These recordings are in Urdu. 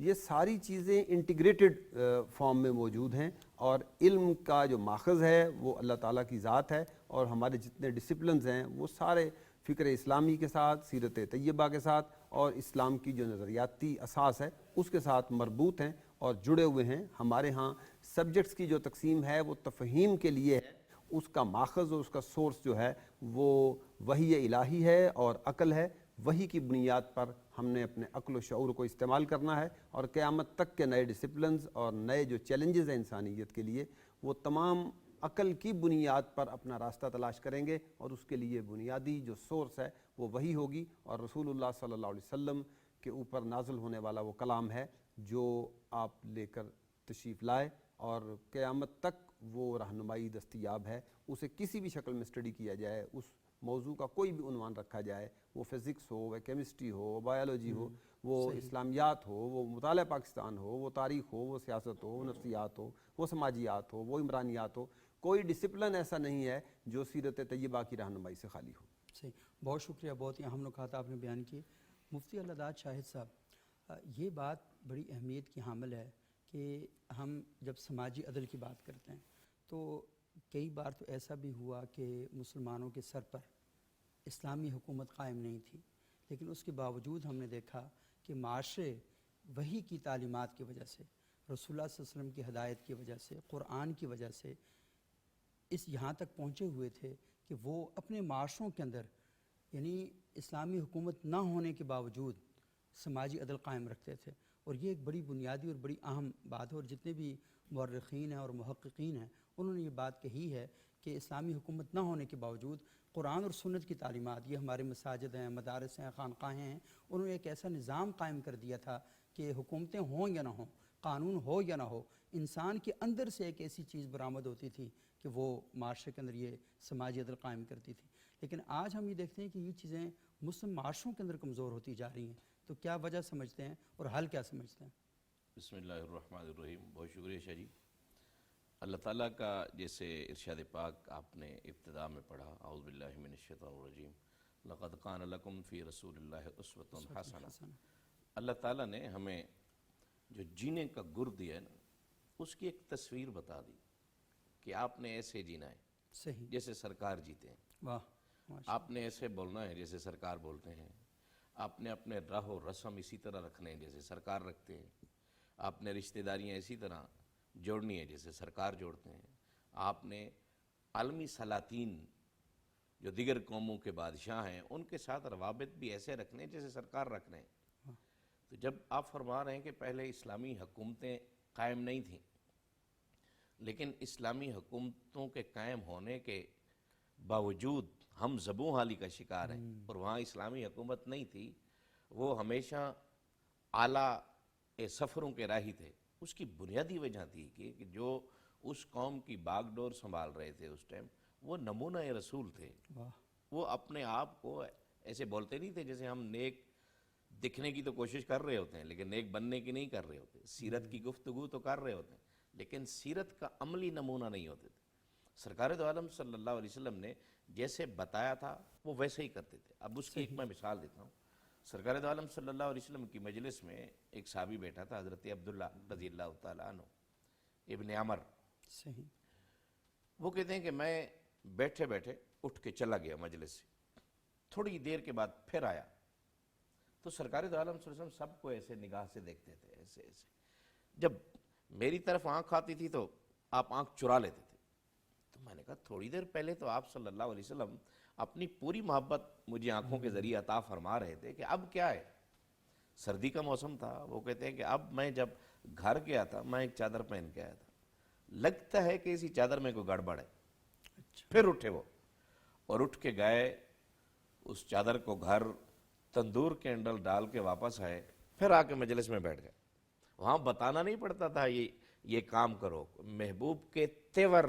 یہ ساری چیزیں انٹیگریٹڈ فارم میں موجود ہیں، اور علم کا جو ماخذ ہے وہ اللہ تعالیٰ کی ذات ہے، اور ہمارے جتنے ڈسپلنز ہیں وہ سارے فکر اسلامی کے ساتھ، سیرت طیبہ کے ساتھ، اور اسلام کی جو نظریاتی اساس ہے اس کے ساتھ مربوط ہیں اور جڑے ہوئے ہیں۔ ہمارے ہاں سبجیکٹس کی جو تقسیم ہے وہ تفہیم کے لیے ہے، اس کا ماخذ اور اس کا سورس جو ہے وہ وحی الہی ہے اور عقل ہے۔ وحی کی بنیاد پر ہم نے اپنے عقل و شعور کو استعمال کرنا ہے، اور قیامت تک کے نئے ڈسپلنز اور نئے جو چیلنجز ہیں انسانیت کے لیے، وہ تمام عقل کی بنیاد پر اپنا راستہ تلاش کریں گے، اور اس کے لیے بنیادی جو سورس ہے وہ وحی ہوگی، اور رسول اللہ صلی اللہ علیہ وسلم کے اوپر نازل ہونے والا وہ کلام ہے جو آپ لے کر تشریف لائے، اور قیامت تک وہ رہنمائی دستیاب ہے۔ اسے کسی بھی شکل میں اسٹڈی کیا جائے، اس موضوع کا کوئی بھی عنوان رکھا جائے، وہ فزکس ہو، وہ کیمسٹری ہو، وہ بایولوجی ہو، وہ اسلامیات ہو، وہ مطالعہ پاکستان ہو، وہ تاریخ ہو، وہ سیاست ہو، وہ نفسیات ہو، وہ سماجیات ہو، وہ عمرانیات ہو، کوئی ڈسپلن ایسا نہیں ہے جو سیرت طیبہ کی رہنمائی سے خالی ہو۔ صحیح، بہت شکریہ، بہت ہی اہم نکات آپ نے بیان کیے۔ مفتی اللہ داد شاہد صاحب، یہ بات بڑی اہمیت کی حامل ہے کہ ہم جب سماجی عدل کی بات کرتے ہیں تو کئی بار تو ایسا بھی ہوا کہ مسلمانوں کے سر پر اسلامی حکومت قائم نہیں تھی، لیکن اس کے باوجود ہم نے دیکھا کہ معاشرے وحی کی تعلیمات کی وجہ سے، رسول اللہ صلی اللہ علیہ وسلم کی ہدایت کی وجہ سے، قرآن کی وجہ سے اس یہاں تک پہنچے ہوئے تھے کہ وہ اپنے معاشروں کے اندر یعنی اسلامی حکومت نہ ہونے کے باوجود سماجی عدل قائم رکھتے تھے، اور یہ ایک بڑی بنیادی اور بڑی اہم بات ہے۔ اور جتنے بھی مورخین ہیں اور محققین ہیں انہوں نے یہ بات کہی ہے کہ اسلامی حکومت نہ ہونے کے باوجود قرآن اور سنت کی تعلیمات، یہ ہمارے مساجد ہیں، مدارس ہیں، خانقاہیں ہیں، انہوں نے ایک ایسا نظام قائم کر دیا تھا کہ حکومتیں ہوں یا نہ ہوں، قانون ہو یا نہ ہو، انسان کے اندر سے ایک ایسی چیز برآمد ہوتی تھی کہ وہ معاشرے کے اندر یہ سماجی عدل قائم کرتی تھی۔ لیکن آج ہم یہ دیکھتے ہیں کہ یہ چیزیں مسلم معاشروں کے اندر کمزور ہوتی جا رہی ہیں، تو کیا وجہ سمجھتے ہیں اور حل کیا سمجھتے ہیں؟ بسم اللہ الرحمن الرحیم۔ بہت شکریہ شاہ جی۔ اللہ تعالیٰ کا جیسے ارشاد پاک آپ نے ابتدا میں پڑھا، اعوذ باللہ من الشیطان الرجیم، لقد کان لکم فی رسول اللہ اسوۃ حسنہ۔ اللہ تعالیٰ نے ہمیں جو جینے کا گر دیا ہے نا، اس کی ایک تصویر بتا دی کہ آپ نے ایسے جینا ہے صحیح، جیسے سرکار جیتے ہیں، واہ، آپ نے ایسے بولنا ہے جیسے سرکار بولتے ہیں، آپ نے اپنے راہ و رسم اسی طرح رکھنے ہیں جیسے سرکار رکھتے ہیں، آپ نے رشتہ داریاں اسی طرح جوڑنی ہے جیسے سرکار جوڑتے ہیں، آپ نے عالمی سلاطین جو دیگر قوموں کے بادشاہ ہیں ان کے ساتھ روابط بھی ایسے رکھنے ہیں جیسے سرکار رکھنے ہیں۔ تو جب آپ فرما رہے ہیں کہ پہلے اسلامی حکومتیں قائم نہیں تھیں، لیکن اسلامی حکومتوں کے قائم ہونے کے باوجود ہم زبوں حالی کا شکار ہیں، اور وہاں اسلامی حکومت نہیں تھی، وہ ہمیشہ اعلیٰ سفروں کے راہی تھے۔ اس کی بنیادی وجہ تھی کہ جو اس قوم کی باغ ڈور سنبھال رہے تھے اس ٹائم، وہ نمونہ رسول تھے۔ وہ اپنے آپ کو ایسے بولتے نہیں تھے جیسے ہم نیک دکھنے کی تو کوشش کر رہے ہوتے ہیں لیکن نیک بننے کی نہیں کر رہے ہوتے، سیرت کی گفتگو تو کر رہے ہوتے ہیں لیکن سیرت کا عملی نمونہ نہیں ہوتے تھے۔ سرکار دو عالم صلی اللہ علیہ وسلم نے جیسے بتایا تھا وہ ویسے ہی کرتے تھے۔ اب اس کی ایک میں مثال دیتا ہوں۔ سرکار دو عالم صلی اللہ علیہ وسلم کی مجلس میں ایک صحابی بیٹھا تھا، حضرت عبداللہ رضی اللہ تعالیٰ عنہ ابن عمر۔ صحیح، وہ کہتے ہیں کہ میں بیٹھے بیٹھے اٹھ کے چلا گیا مجلس سے، تھوڑی دیر کے بعد پھر آیا تو سرکار دو عالم صلی اللہ علیہ وسلم سب کو ایسے نگاہ سے دیکھتے تھے، ایسے ایسے۔ جب میری طرف آنکھ آتی تھی تو آپ آنکھ چرا لیتے تھے۔ تو میں نے کہا تھوڑی دیر پہلے تو آپ صلی اللہ علیہ وسلم اپنی پوری محبت مجھے آنکھوں کے ذریعے عطا فرما رہے تھے کہ اب کیا ہے؟ سردی کا موسم تھا۔ وہ کہتے ہیں کہ اب میں جب گھر گیا تھا میں ایک چادر پہن کے آیا تھا، لگتا ہے کہ اسی چادر میں کوئی گڑبڑ ہے۔ پھر اٹھے وہ اور اٹھ کے گئے، اس چادر کو گھر تندور کے اندر ڈال کے واپس آئے، پھر آ کے مجلس میں بیٹھ گئے۔ وہاں بتانا نہیں پڑتا تھا یہ کام کرو، محبوب کے تیور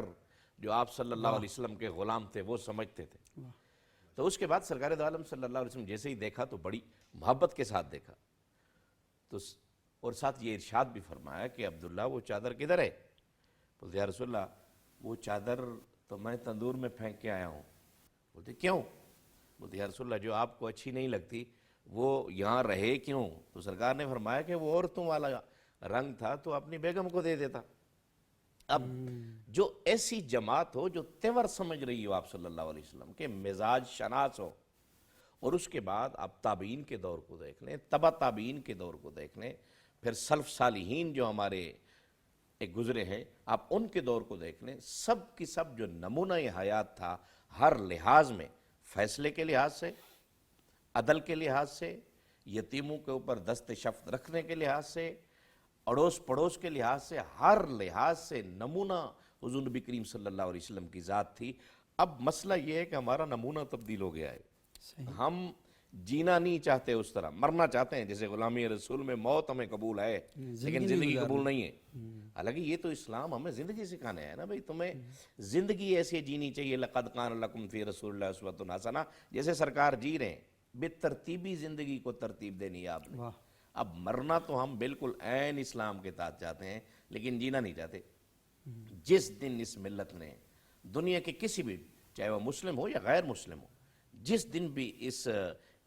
جو آپ صلی اللہ علیہ وسلم کے غلام تھے وہ سمجھتے تھے۔ تو اس کے بعد سرکار دو عالم صلی اللہ علیہ وسلم جیسے ہی دیکھا تو بڑی محبت کے ساتھ دیکھا، تو اور ساتھ یہ ارشاد بھی فرمایا کہ عبداللہ وہ چادر کدھر ہے؟ بولتے یا رسول اللہ وہ چادر تو میں تندور میں پھینک کے آیا ہوں۔ بولتے کیوں؟ بولتے یا رسول اللہ جو آپ کو اچھی نہیں لگتی وہ یہاں رہے کیوں؟ تو سرکار نے فرمایا کہ وہ عورتوں والا رنگ تھا تو اپنی بیگم کو دے دیتا۔ اب جو ایسی جماعت ہو جو تیور سمجھ رہی ہو آپ صلی اللہ علیہ وسلم کے مزاج شناس ہو، اور اس کے بعد آپ تابعین کے دور کو دیکھ لیں، تبع تابعین کے دور کو دیکھ لیں، پھر سلف صالحین جو ہمارے ایک گزرے ہیں آپ ان کے دور کو دیکھ لیں، سب کی سب جو نمونہ حیات تھا ہر لحاظ میں، فیصلے کے لحاظ سے، عدل کے لحاظ سے، یتیموں کے اوپر دست شفقت رکھنے کے لحاظ سے، اڑوس پڑوس کے لحاظ سے، ہر لحاظ سے نمونہ حضور نبی کریم صلی اللہ علیہ وسلم کی ذات تھی۔ اب مسئلہ یہ ہے کہ ہمارا نمونہ تبدیل ہو گیا ہے، ہم جینا نہیں چاہتے اس طرح، مرنا چاہتے ہیں، جیسے غلامی رسول میں موت ہمیں قبول ہے لیکن زندگی قبول نہیں ہے۔ حالانکہ یہ تو اسلام ہمیں زندگی سکھانے ہے نا بھائی، تمہیں زندگی ایسے جینی چاہیے، لقد کان لکم فی رسول اللہ اسوۃ حسنہ، جیسے سرکار جی رہے ہیں، بے ترتیبی زندگی کو ترتیب دینی ہے آپ نے۔ اب مرنا تو ہم بالکل عین اسلام کے تحت چاہتے ہیں لیکن جینا نہیں چاہتے۔ جس دن اس ملت نے دنیا کے کسی بھی، چاہے وہ مسلم ہو یا غیر مسلم ہو، جس دن بھی اس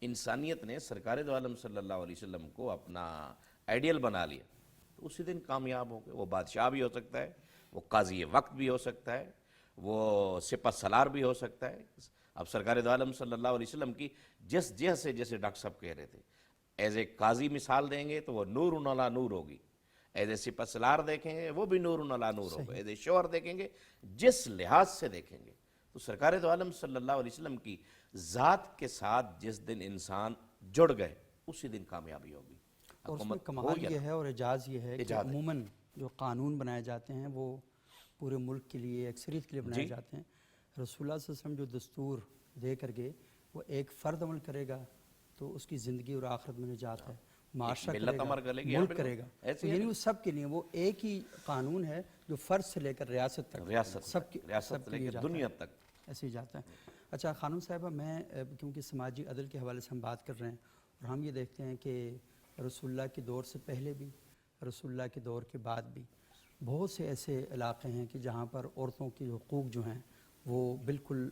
انسانیت نے سرکار دو عالم صلی اللہ علیہ وسلم کو اپنا آئیڈیل بنا لیا تو اسی دن کامیاب ہو گئے۔ وہ بادشاہ بھی ہو سکتا ہے، وہ قاضی وقت بھی ہو سکتا ہے، وہ سپہ سالار بھی ہو سکتا ہے۔ اب سرکار دو عالم صلی اللہ علیہ وسلم کی جس جیسے جیسے ڈاکٹر صاحب کہہ رہے تھے، ایز اے قاضی مثال دیں گے تو وہ نور علی نور ہوگی، ایز اے سپہ سالار دیکھیں گے وہ بھی نور علی نور ہوگا، ایز اے شوہر دیکھیں گے، جس لحاظ سے دیکھیں گے۔ تو سرکار دو عالم صلی اللہ علیہ وسلم کی ذات کے ساتھ جس دن انسان جڑ گئے اسی دن کامیابی ہوگی۔ اور اس میں کمال یہ ہے اور اعجاز یہ ہے کہ عموماً جو قانون بنائے جاتے ہیں وہ پورے ملک کے لیے، اکثریت کے لیے بنائے جاتے ہیں۔ رسول اللہ صلی اللہ علیہ وسلم جو دستور دے کر گئے، وہ ایک فرد عمل کرے گا تو اس کی زندگی اور آخرت میں نجات ہے، معاشرہ کرے گا، ملک کرے گا، تو یعنی وہ سب کے لیے وہ ایک ہی قانون ہے جو فرد سے لے کر ریاست تک، سب کے لیے دنیا تک ایسے ہی جاتا ہے۔ اچھا خانم صاحبہ، میں کیونکہ سماجی عدل کے حوالے سے ہم بات کر رہے ہیں اور ہم یہ دیکھتے ہیں کہ رسول اللہ کے دور سے پہلے بھی، رسول اللہ کے دور کے بعد بھی بہت سے ایسے علاقے ہیں کہ جہاں پر عورتوں کے حقوق جو ہیں وہ بالکل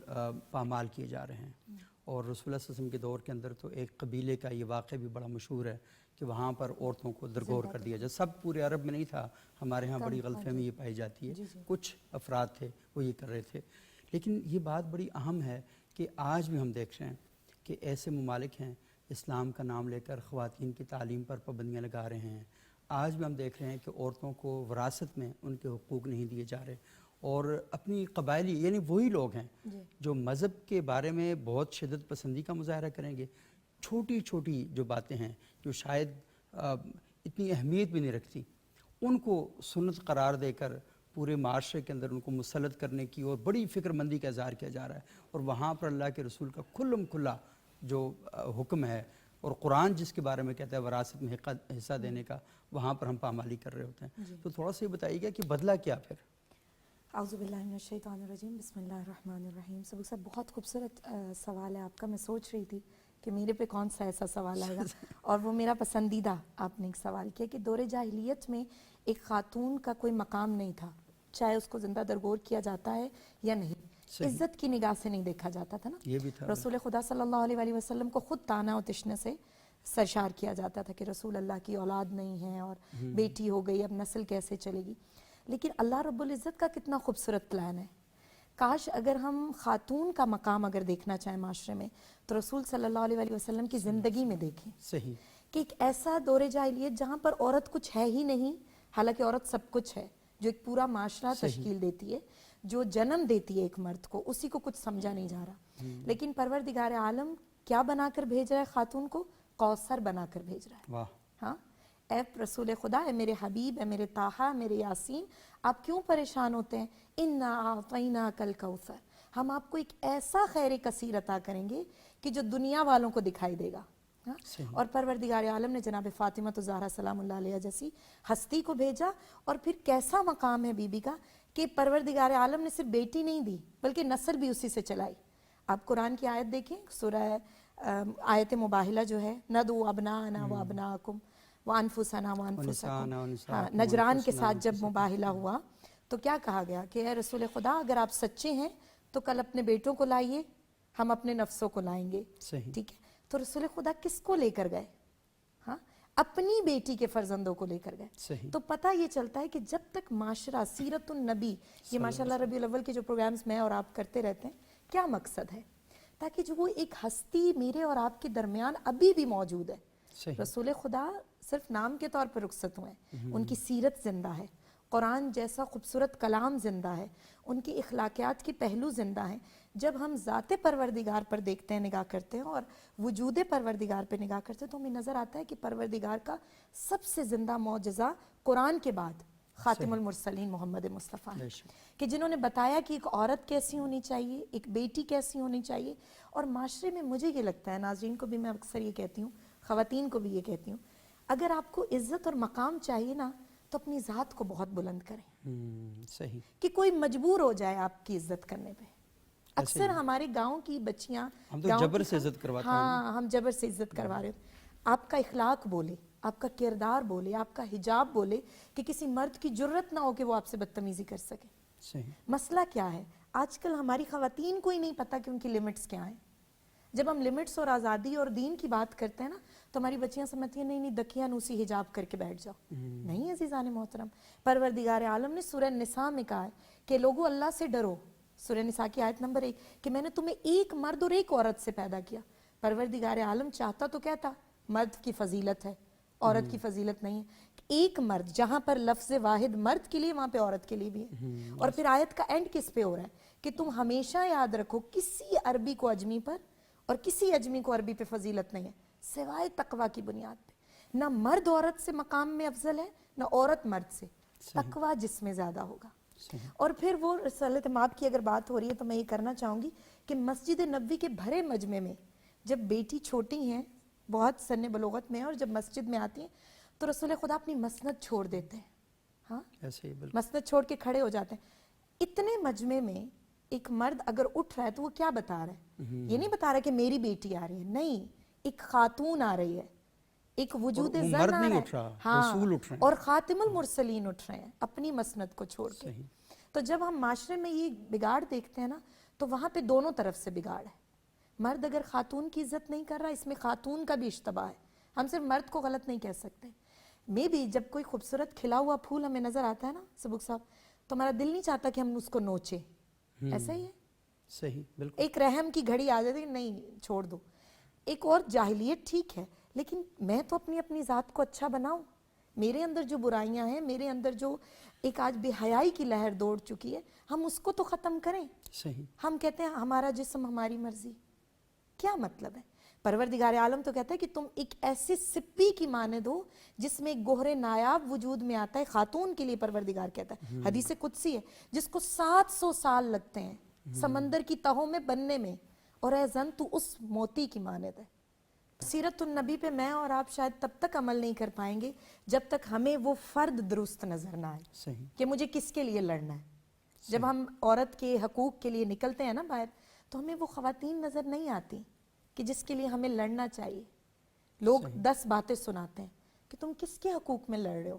پامال کیے جا رہے ہیں۔ اور رسول اللہ صلی اللہ علیہ وسلم کے دور کے اندر تو ایک قبیلے کا یہ واقعہ بھی بڑا مشہور ہے کہ وہاں پر عورتوں کو درگور کر دیا جائے۔ سب پورے عرب میں نہیں تھا، ہمارے ہاں بڑی غلط فہمی یہ پائی جاتی ہے، کچھ افراد تھے وہ یہ کر رہے تھے۔ لیکن یہ بات بڑی اہم ہے کہ آج بھی ہم دیکھ رہے ہیں کہ ایسے ممالک ہیں اسلام کا نام لے کر خواتین کی تعلیم پر پابندیاں لگا رہے ہیں۔ آج بھی ہم دیکھ رہے ہیں کہ عورتوں کو وراثت میں ان کے حقوق نہیں دیے جا رہے، اور اپنی قبائلی، یعنی وہی لوگ ہیں جو مذہب کے بارے میں بہت شدت پسندی کا مظاہرہ کریں گے، چھوٹی چھوٹی جو باتیں ہیں جو شاید اتنی اہمیت بھی نہیں رکھتی، ان کو سنت قرار دے کر پورے معاشرے کے اندر ان کو مسلط کرنے کی اور بڑی فکر مندی کا اظہار کیا جا رہا ہے۔ اور وہاں پر اللہ کے رسول کا کھلم کھلا جو حکم ہے اور قرآن جس کے بارے میں کہتا ہے وراثت میں حصہ دینے کا، وہاں پر ہم پامالی کر رہے ہوتے ہیں۔ تو تھوڑا سا یہ بتائیے گا کہ بدلہ کیا پھر؟ اعوذ باللہ من الشیطان الرجیم، بسم اللہ الرحمن الرحیم۔ سبق صاحب بہت خوبصورت سوال ہے آپ کا۔ میں سوچ رہی تھی کہ میرے پہ کون سا ایسا سوال آئے گا، اور وہ میرا پسندیدہ آپ نے ایک سوال کیا کہ دور جاہلیت میں ایک خاتون کا کوئی مقام نہیں تھا، چاہے اس کو زندہ درگور کیا جاتا ہے یا نہیں، عزت کی نگاہ سے نہیں دیکھا جاتا تھا نا۔ یہ بھی تھا، رسول خدا صلی اللہ علیہ وسلم کو خود طعنہ و تشنے سے سرشار کیا جاتا تھا کہ رسول اللہ کی اولاد نہیں ہے اور بیٹی ہو گئی، اب نسل کیسے چلے گی۔ لیکن اللہ رب العزت کا کتنا خوبصورت پلان ہے۔ کاش اگر ہم خاتون کا مقام اگر دیکھنا چاہیں معاشرے میں تو رسول صلی اللہ علیہ وسلم کی زندگی میں دیکھیں، صحیح، کہ ایک ایسا دور جاہلیت جہاں پر عورت کچھ ہے ہی نہیں، حالانکہ عورت سب کچھ ہے، جو ایک پورا معاشرہ تشکیل دیتی ہے، جو جنم دیتی ہے ایک مرد کو، اسی کو کچھ سمجھا نہیں جا رہا۔ لیکن پروردگار عالم کیا بنا کر بھیج رہا ہے خاتون کو؟ کوثر بنا کر بھیج رہا ہے۔ واہ، ہاں، اے رسول خدا، اے میرے حبیب، اے میرے طٰہٰ، میرے یاسین، آپ کیوں پریشان ہوتے ہیں؟ اِنَّا أَعْطَيْنَاكَ الْكَوْثَرَ، ہم آپ کو ایک ایسا خیر کثیر عطا کریں گے کہ جو دنیا والوں کو دکھائی دے گا۔ اور پروردگار عالم نے جناب فاطمہ الزہرا سلام اللہ علیہ جیسی ہستی کو بھیجا، اور پھر کیسا مقام ہے بی بی کا کہ پروردگار عالم نے صرف بیٹی نہیں دی بلکہ نسل بھی اسی سے چلائی۔ آپ قرآن کی آیت دیکھیں، سورہ آیت مباہلہ جو ہے، ندعو ابناءنا و ابناءکم وانفسنا وانفسکم، نجران کے ساتھ جب مباہلہ ہوا تو کیا کہا گیا کہ اے رسول خدا، اگر آپ سچے ہیں تو کل اپنے بیٹوں کو لائیے، ہم اپنے نفسوں کو لائیں گے، ٹھیک ہے؟ تو رسول خدا کس کو لے کر گئے؟ ہاں، اپنی بیٹی کے فرزندوں کو لے کر گئے. صحیح. تو پتہ یہ چلتا ہے کہ جب تک معاشرہ سیرت النبی، یہ ماشاءاللہ ربیع الاول کے جو پروگرامز میں اور آپ کرتے رہتے ہیں، کیا مقصد ہے؟ تاکہ جو وہ ایک ہستی میرے اور آپ کے درمیان ابھی بھی موجود ہے. صحیح. رسول خدا صرف نام کے طور پر رخصت ہوئے ہیں، ان کی سیرت زندہ ہے، قرآن جیسا خوبصورت کلام زندہ ہے، ان کی اخلاقیات کی پہلو زندہ ہیں. جب ہم ذات پروردگار پر دیکھتے ہیں، نگاہ کرتے ہیں اور وجود پروردگار پہ نگاہ کرتے ہیں، تو ہمیں نظر آتا ہے کہ پروردگار کا سب سے زندہ معجزہ قرآن کے بعد خاتم المرسلین محمد مصطفیٰ ہے، کہ جنہوں نے بتایا کہ ایک عورت کیسی ہونی چاہیے، ایک بیٹی کیسی ہونی چاہیے. اور معاشرے میں مجھے یہ لگتا ہے، ناظرین کو بھی میں اکثر یہ کہتی ہوں، خواتین کو بھی یہ کہتی ہوں، اگر آپ کو عزت اور مقام چاہیے نا تو اپنی ذات کو بہت بلند کریں. صحیح. کہ کوئی مجبور ہو جائے آپ کی عزت کرنے پہ. اکثر ہمارے گاؤں کی بچیاں ہم تو جبر سے عزت کرواتے ہیں. ہاں، ہم جبر سے عزت کروا رہے ہیں. آپ کا اخلاق بولے، آپ کا کردار بولے، آپ کا حجاب بولے کہ کسی مرد کی جرت نہ ہو کہ وہ آپ سے بدتمیزی کر سکے. صحیح. مسئلہ کیا ہے؟ آج کل ہماری خواتین کو ہی نہیں پتا کہ ان کی لمٹس کیا ہیں. جب ہم لمٹس اور آزادی اور دین کی بات کرتے ہیں نا تو ہماری بچیاں سمجھتی ہیں نہیں دکیا نوسی حجاب کر کے بیٹھ جاؤ. نہیں عزیزان محترم، پروردگار عالم نے سورہ نساء میں کہا ہے کہ لوگو اللہ سے ڈرو. سورہ نساء کی آیت نمبر 1 کہ میں نے تمہیں ایک مرد اور ایک عورت سے پیدا کیا. پروردگار عالم چاہتا تو کہتا مرد کی فضیلت ہے، عورت کی فضیلت نہیں ہے. ایک مرد، جہاں پر لفظ واحد مرد کے لیے وہاں پہ عورت کے لیے بھی ہے. اور پھر آیت کا اینڈ کس پہ ہو رہا ہے کہ تم ہمیشہ یاد رکھو کسی عربی کو اجمی پر اور کسی اجمی کو عربی پہ فضیلت نہیں ہے سوائے تقوی کی بنیاد پہ. نہ مرد عورت سے مقام میں افضل ہے، نہ عورت مرد سے. تقوی جس میں زیادہ ہوگا. اور پھر وہ رسالت مآب کی اگر بات ہو رہی ہے تو میں یہ کرنا چاہوں گی کہ مسجد نبوی کے بھرے مجمع میں جب بیٹی چھوٹی ہیں، بہت سن بلوغت میں ہیں، اور جب مسجد میں آتی ہیں تو رسول خدا اپنی مسند چھوڑ دیتے ہیں. ہاں، ایسے ہی بالکل. مسند چھوڑ کے کھڑے ہو جاتے ہیں. اتنے مجمع میں ایک مرد اگر اٹھ رہا ہے تو وہ کیا بتا رہا ہے؟ یہ نہیں بتا رہا کہ میری بیٹی آ رہی ہے، نہیں، ایک خاتون آ رہی ہے، ایک وجود زن آ رہا ہے. ہاں، اور خاتم المرسلین اٹھ رہے ہیں اپنی مسند کو چھوڑ کے. تو جب ہم معاشرے میں یہ بگاڑ دیکھتے ہیں نا تو وہاں پہ دونوں طرف سے بگاڑ ہے. مرد اگر خاتون کی عزت نہیں کر رہا، اس میں خاتون کا بھی اشتباہ ہے. ہم صرف مرد کو غلط نہیں کہہ سکتے. میں بھی جب کوئی خوبصورت کھلا ہوا پھول ہمیں نظر آتا ہے نا سبک صاحب، تو ہمارا دل نہیں چاہتا کہ ہم اس کو نوچیں. ایسا ہی ہے. صحیح بالکل. ایک رحم کی گھڑی آ جاتی ہے، نہیں چھوڑ دو. ایک اور جاہلیت ٹھیک ہے، لیکن میں تو اپنی ذات کو اچھا بناؤں. میرے اندر جو برائیاں ہیں، میرے اندر جو ایک آج بے حیائی کی لہر دوڑ چکی ہے، ہم اس کو تو ختم کریں. صحیح. ہم کہتے ہیں ہمارا جسم ہماری مرضی. کیا مطلب ہے؟ پروردگار عالم تو کہتا ہے کہ تم ایک ایسے سپی کی مانند ہو جس میں ایک گوہر نایاب وجود میں آتا ہے. خاتون کے لیے پروردگار کہتا ہے، حدیث قدسی ہے، جس کو 700 سال لگتے ہیں سمندر کی تہوں میں بننے میں، اور اے زن تو اس موتی کی مانند ہے. سیرت النبی پہ میں اور آپ شاید تب تک عمل نہیں کر پائیں گے جب تک ہمیں وہ فرد درست نظر نہ آئے. صحیح. کہ مجھے کس کے لیے لڑنا ہے. جب ہم عورت کے حقوق کے لیے نکلتے ہیں نا باہر، تو ہمیں وہ خواتین نظر نہیں آتی کہ جس کے لیے ہمیں لڑنا چاہیے. لوگ 10 باتیں سناتے ہیں کہ تم کس کے حقوق میں لڑ رہے ہو.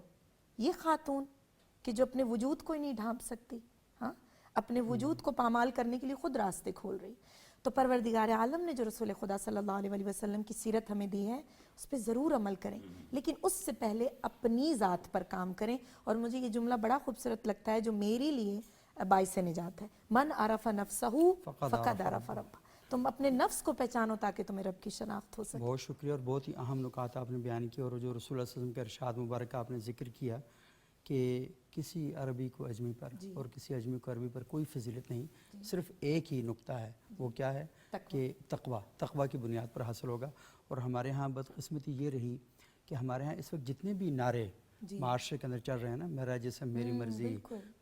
یہ خاتون کہ جو اپنے وجود کو ہی نہیں ڈھانپ سکتی، ہاں، اپنے وجود کو پامال کرنے کے لیے خود راستے کھول رہی. تو پروردگار عالم نے جو رسول خدا صلی اللہ علیہ وسلم کی سیرت ہمیں دی ہے اس پہ ضرور عمل کریں، لیکن اس سے پہلے اپنی ذات پر کام کریں. اور مجھے یہ جملہ بڑا خوبصورت لگتا ہے جو میرے لیے باعث نجات ہے، من عرف نفسہ فقد عرف ربہ. تم اپنے نفس کو پہچانو تاکہ تمہیں رب کی شناخت ہو سکے. بہت شکریہ. اور بہت ہی اہم نکات آپ نے بیان کیا، اور جو رسول اللہ صلی اللہ علیہ وسلم کے ارشاد مبارک آپ نے ذکر کیا کہ کسی عربی کو اجمی پر اور کسی اجمی کو عربی پر کوئی فضیلت نہیں. صرف ایک ہی نقطہ ہے، وہ کیا ہے کہ تقوی کی بنیاد پر حاصل ہوگا. اور ہمارے ہاں بدقسمتی یہ رہی کہ ہمارے ہاں اس وقت جتنے بھی نعرے معاشرے کے اندر چل رہے ہیں نا، میرا جسم میری مرضی،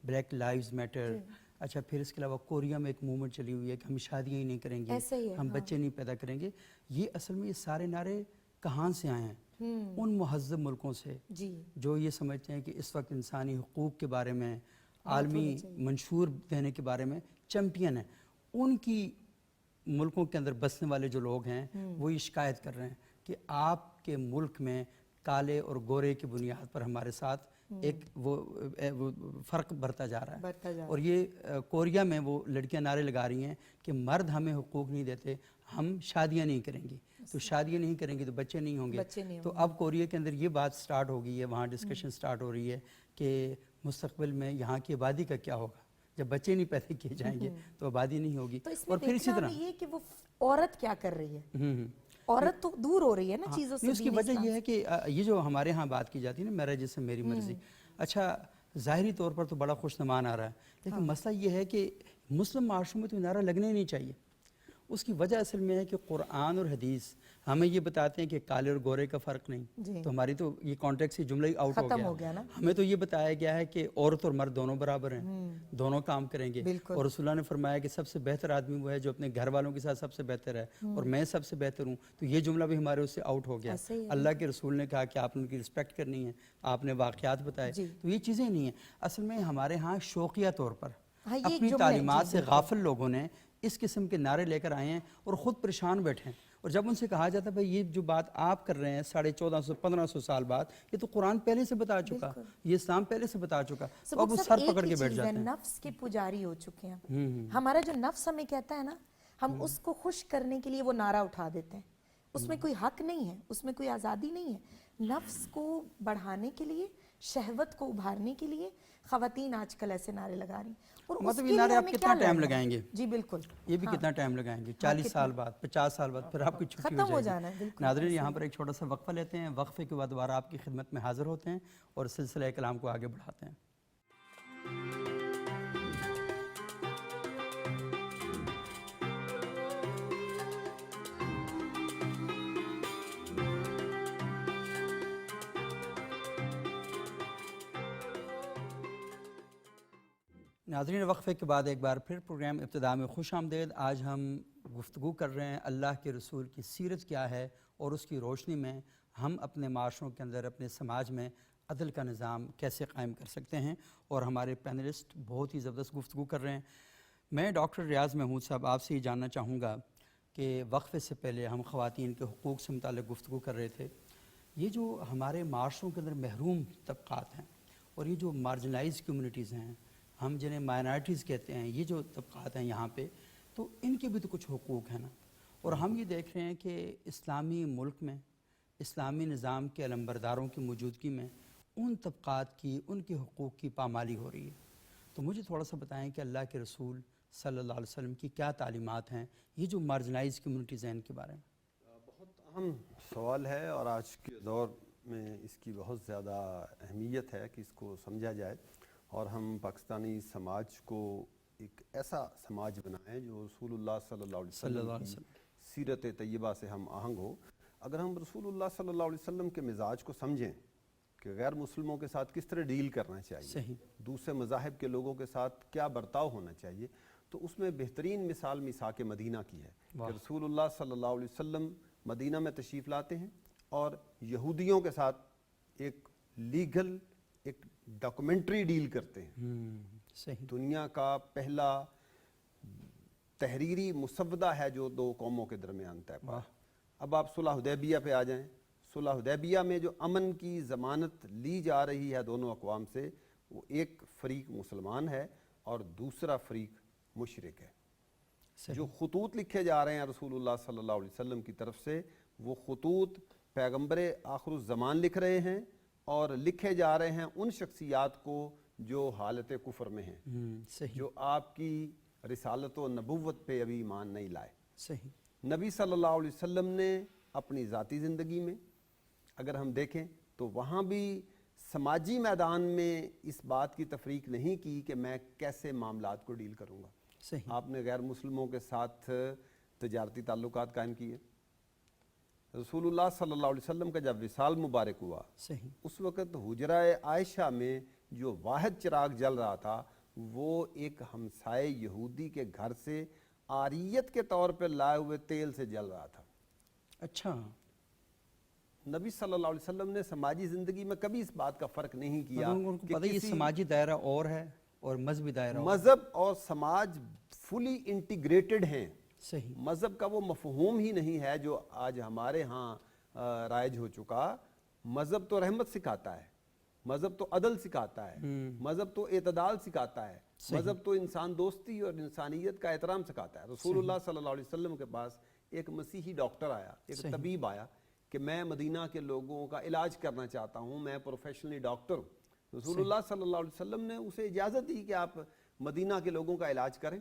بلیک لائیوز میٹر، اچھا پھر اس کے علاوہ کوریا میں ایک موومنٹ چلی ہوئی ہے کہ ہم شادیاں ہی نہیں کریں گے، ہم بچے نہیں پیدا کریں گے. یہ اصل میں یہ سارے نعرے کہاں سے آئے ہیں؟ ان مہذب ملکوں سے جو یہ سمجھتے ہیں کہ اس وقت انسانی حقوق کے بارے میں، عالمی منشور دینے کے بارے میں چیمپئن ہیں. ان کی ملکوں کے اندر بسنے والے جو لوگ ہیں وہ یہ شکایت کر رہے ہیں کہ آپ کے ملک میں کالے اور گورے کی بنیاد پر ہمارے ساتھ ایک وہ فرق بڑھتا جا رہا بڑھتا جا ہے. اور یہ کوریا میں وہ لڑکیاں نعرے لگا رہی ہیں کہ مرد ہمیں حقوق نہیں دیتے, ہم شادیاں نہیں کریں گی, تو شادیاں نہیں کریں گی تو بچے نہیں ہوں گے. تو اب کوریا کے اندر یہ بات سٹارٹ ہو گئی ہے, وہاں ڈسکشن سٹارٹ ہو رہی ہے کہ مستقبل میں یہاں کی آبادی کا کیا ہوگا, جب بچے نہیں پیدا کیے جائیں گے تو آبادی نہیں ہوگی. تو اس میں اور پھر اسی طرح یہ کہ وہ عورت کیا کر رہی ہے, عورت تو دور ہو رہی ہے نا چیزوں سے. اس کی وجہ یہ ہے کہ یہ جو ہمارے ہاں بات کی جاتی ہے نا میرج سے میری مرضی, اچھا ظاہری طور پر تو بڑا خوش نما آ رہا ہے, لیکن مسئلہ یہ ہے کہ مسلم معاشروں میں تو نعرہ لگنا ہی نہیں چاہیے. اس کی وجہ اصل میں ہے کہ قرآن اور حدیث ہمیں یہ بتاتے ہیں کہ کالے اور گورے کا فرق نہیں, تو ہماری تو یہ کانٹیکٹ سے جملہ ہی آؤٹ ہو گیا نا. ہمیں تو یہ بتایا گیا ہے کہ عورت اور مرد دونوں برابر ہیں, دونوں کام کریں گے, اور رسول اللہ نے فرمایا کہ سب سے بہتر آدمی وہ ہے جو اپنے گھر والوں کے ساتھ سب سے بہتر ہے, اور میں سب سے بہتر ہوں. تو یہ جملہ بھی ہمارے اس سے آؤٹ ہو گیا. اللہ کے رسول نے کہا کہ آپ نے ان کی رسپیکٹ کرنی ہے, آپ نے واقعات بتائے, تو یہ چیزیں نہیں ہیں. اصل میں ہمارے ہاں شوقیہ طور پر اپنی تعلیمات سے غافل لوگوں نے اس قسم کے نعرے لے کر آئے ہیں اور خود پریشان بیٹھے ہیں. اور جب ان سے کہا جاتا ہے بھائی یہ جو بات آپ کر رہے ہیں 1450-1500 سال بعد, یہ تو قرآن پہلے سے بتا چکا, یہ اسلام پہلے سے بتا چکا, تو اب وہ سر پکڑ کے بیٹھ جاتے ہیں. نفس کے پجاری ہو چکے ہیں. ہمارا جو نفس ہمیں کہتا ہے نا, ہم اس کو خوش کرنے کے لیے وہ نعرہ اٹھا دیتے ہیں. اس میں کوئی حق نہیں ہے, اس میں کوئی آزادی نہیں ہے. نفس کو بڑھانے کے لیے, شہوت کو ابھارنے کے لیے خواتین آج کل ایسے نعرے لگا رہی ہیں. اور مطلب یہ نعرے آپ کتنا ٹائم لگائیں گے؟ جی بالکل, یہ بھی کتنا ٹائم لگائیں گے, 40 سال بعد, 50 سال بعد, پھر آپ کی چھٹی ختم ہو جانا ہے. ناظرین یہاں پر ایک چھوٹا سا وقفہ لیتے ہیں, وقفے کے بعد دوبارہ آپ کی خدمت میں حاضر ہوتے ہیں اور سلسلہ کلام کو آگے بڑھاتے ہیں. ناظرین وقفے کے بعد ایک بار پھر پروگرام ابتدا میں خوش آمدید. آج ہم گفتگو کر رہے ہیں اللہ کے رسول کی سیرت کیا ہے اور اس کی روشنی میں ہم اپنے معاشروں کے اندر, اپنے سماج میں عدل کا نظام کیسے قائم کر سکتے ہیں. اور ہمارے پینلسٹ بہت ہی زبردست گفتگو کر رہے ہیں. میں ڈاکٹر ریاض محمود صاحب آپ سے یہ جاننا چاہوں گا کہ وقفے سے پہلے ہم خواتین کے حقوق سے متعلق گفتگو کر رہے تھے. یہ جو ہمارے معاشروں کے اندر محروم طبقات ہیں اور یہ جو مارجنلائز کمیونٹیز ہیں, ہم جنہیں مائنارٹیز کہتے ہیں, یہ جو طبقات ہیں یہاں پہ, تو ان کے بھی تو کچھ حقوق ہیں نا. اور ہم یہ دیکھ رہے ہیں کہ اسلامی ملک میں, اسلامی نظام کے علمبرداروں کی موجودگی میں ان طبقات کی, ان کے حقوق کی پامالی ہو رہی ہے. تو مجھے تھوڑا سا بتائیں کہ اللہ کے رسول صلی اللہ علیہ وسلم کی کیا تعلیمات ہیں یہ جو مارجنلائز کمیونٹیز ہیں ان کے بارے میں؟ بہت اہم سوال ہے اور آج کے دور میں اس کی بہت زیادہ اہمیت ہے کہ اس کو سمجھا جائے اور ہم پاکستانی سماج کو ایک ایسا سماج بنائیں جو رسول اللہ صلی اللہ علیہ وسلم کی سیرت طیبہ سے ہم آہنگ ہو. اگر ہم رسول اللہ صلی اللہ علیہ وسلم کے مزاج کو سمجھیں کہ غیر مسلموں کے ساتھ کس طرح ڈیل کرنا چاہیے, دوسرے مذاہب کے لوگوں کے ساتھ کیا برتاؤ ہونا چاہیے, تو اس میں بہترین مثال میثاق مدینہ کی ہے کہ رسول اللہ صلی اللہ علیہ وسلم مدینہ میں تشریف لاتے ہیں اور یہودیوں کے ساتھ ایک لیگل, ایک ڈاکومنٹری ڈیل کرتے ہیں. دنیا کا پہلا تحریری مسودہ ہے جو دو قوموں کے درمیان طے پایا. اب آپ صلح حدیبیہ پہ آ جائیں. صلح حدیبیہ میں جو امن کی ضمانت لی جا رہی ہے دونوں اقوام سے, وہ ایک فریق مسلمان ہے اور دوسرا فریق مشرک ہے. جو خطوط لکھے جا رہے ہیں رسول اللہ صلی اللہ علیہ وسلم کی طرف سے, وہ خطوط پیغمبر آخر الزمان لکھ رہے ہیں اور لکھے جا رہے ہیں ان شخصیات کو جو حالت کفر میں ہیں, جو آپ کی رسالت و نبوت پہ ابھی ایمان نہیں لائے. نبی صلی اللہ علیہ وسلم نے اپنی ذاتی زندگی میں اگر ہم دیکھیں تو وہاں بھی سماجی میدان میں اس بات کی تفریق نہیں کی کہ میں کیسے معاملات کو ڈیل کروں گا. آپ نے غیر مسلموں کے ساتھ تجارتی تعلقات قائم کیے. رسول اللہ صلی اللہ علیہ وسلم کا جب وصال مبارک ہوا, اس وقت حجرہ عائشہ میں جو واحد چراغ جل رہا تھا وہ ایک ہمسائے یہودی کے گھر سے عاریت کے طور پہ لائے ہوئے تیل سے جل رہا تھا. اچھا, نبی صلی اللہ علیہ وسلم نے سماجی زندگی میں کبھی اس بات کا فرق نہیں کیا کہ یہ سماجی دائرہ اور ہے اور مذہبی دائرہ. مذہب اور سماج فلی انٹیگریٹڈ ہیں. صحیح. مذہب کا وہ مفہوم ہی نہیں ہے جو آج ہمارے ہاں رائج ہو چکا. مذہب تو رحمت سکھاتا ہے, مذہب تو عدل سکھاتا ہے، مذہب تو اعتدال سکھاتا ہے، مذہب تو انسان دوستی اور انسانیت کا احترام سکھاتا ہے۔ رسول اللہ صلی اللہ علیہ وسلم کے پاس ایک مسیحی ڈاکٹر آیا، ایک طبیب آیا کہ میں مدینہ کے لوگوں کا علاج کرنا چاہتا ہوں، میں پروفیشنلی ڈاکٹر ہوں۔ رسول اللہ صلی اللہ علیہ وسلم نے اسے اجازت دی کہ آپ مدینہ کے لوگوں کا علاج کریں،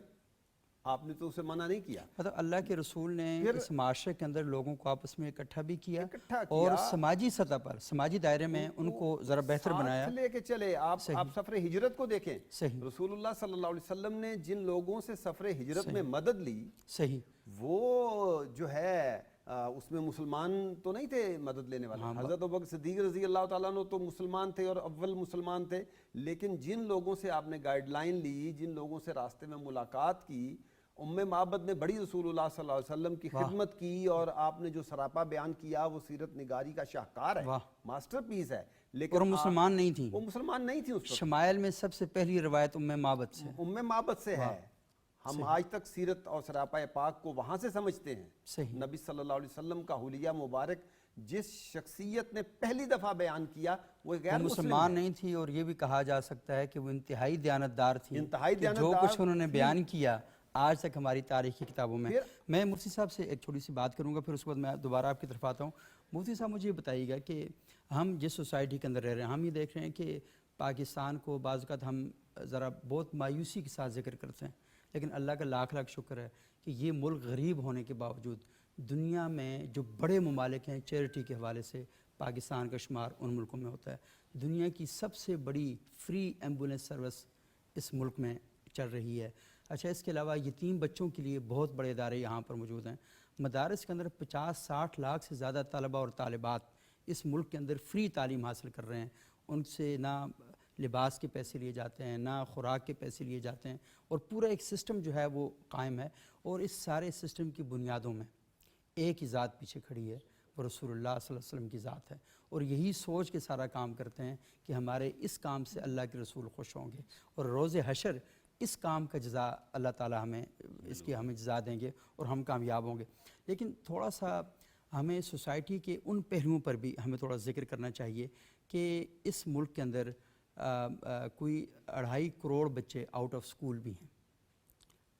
آپ نے تو اسے منع نہیں کیا۔ مطلب اللہ کے رسول نے اس معاشرے کے اندر لوگوں کو آپس میں اکٹھا بھی کیا اکٹھا اور کیا، سماجی سطح پر سماجی دائرے میں ان کو ذرا بہتر بنایا۔ ساتھ لے کے چلے۔ آپ سفر ہجرت کو دیکھیں، صحیح رسول اللہ صلی اللہ علیہ وسلم نے جن لوگوں سے سفر ہجرت میں مدد لی، صحیح وہ جو ہے اس میں مسلمان تو نہیں تھے مدد لینے والے۔ حضرت ابوبکر صدیق رضی اللہ تعالیٰ عنہ تو مسلمان تھے اور اول مسلمان تھے، لیکن جن لوگوں سے آپ نے گائیڈ لائن لی، جن لوگوں سے راستے میں ملاقات کی، معبد نے بڑی رسول اللہ صلی اللہ علیہ وسلم کی خدمت کی، اور آپ نے جو سراپا بیان کیا وہ سیرت نگاری کا شاہکار ہے، ماسٹر پیس ہے، لیکن اور مسلمان نہیں تھیں، وہ مسلمان نہیں تھی اس وقت۔ شمائل میں سب سے پہلی روایت معبد سے، معبد سے ہے۔ ہم آج تک سیرت اور سراپا پاک کو وہاں سے سمجھتے ہیں۔ صحیح نبی صلی اللہ علیہ وسلم کا حلیہ مبارک جس شخصیت نے پہلی دفعہ بیان کیا وہ غیر مسلمان نہیں تھی، اور یہ بھی کہا جا سکتا ہے کہ وہ انتہائی دیانتدار تھی، انتہائی کہ دیانتدار جو کچھ انہوں نے بیان کیا آج تک ہماری تاریخی کتابوں میں۔ میں مفتی صاحب سے ایک چھوٹی سی بات کروں گا، پھر اس کے بعد میں دوبارہ آپ کی طرف آتا ہوں۔ مفتی صاحب مجھے یہ بتائیے گا کہ ہم جس سوسائٹی کے اندر رہ رہے ہیں، ہم یہ دیکھ رہے ہیں کہ پاکستان کو بعض اوقات ہم ذرا بہت مایوسی کے ساتھ ذکر کرتے ہیں، لیکن اللہ کا لاکھ لاکھ شکر ہے کہ یہ ملک غریب ہونے کے باوجود دنیا میں جو بڑے ممالک ہیں چیریٹی کے حوالے سے پاکستان کا شمار ان ملکوں میں ہوتا ہے۔ دنیا کی سب سے بڑی فری ایمبولینس سروس اس ملک میں چل رہی ہے۔ اچھا، اس کے علاوہ یتیم بچوں کے لیے بہت بڑے ادارے یہاں پر موجود ہیں۔ مدارس کے اندر 50-60 لاکھ سے زیادہ طلبہ اور طالبات اس ملک کے اندر فری تعلیم حاصل کر رہے ہیں، ان سے نہ لباس کے پیسے لیے جاتے ہیں، نہ خوراک کے پیسے لیے جاتے ہیں، اور پورا ایک سسٹم جو ہے وہ قائم ہے۔ اور اس سارے سسٹم کی بنیادوں میں ایک ہی ذات پیچھے کھڑی ہے، وہ رسول اللہ صلی اللہ علیہ وسلم کی ذات ہے، اور یہی سوچ کے سارا کام کرتے ہیں کہ ہمارے اس کام سے اللہ کے رسول خوش ہوں گے، اور روز حشر اس کام کا جزا اللہ تعالیٰ ہمیں اس کی ہمیں جزا دیں گے اور ہم کامیاب ہوں گے۔ لیکن تھوڑا سا ہمیں سوسائٹی کے ان پہلوؤں پر بھی ہمیں تھوڑا ذکر کرنا چاہیے کہ اس ملک کے اندر کوئی 2.5 کروڑ بچے آؤٹ آف سکول بھی ہیں،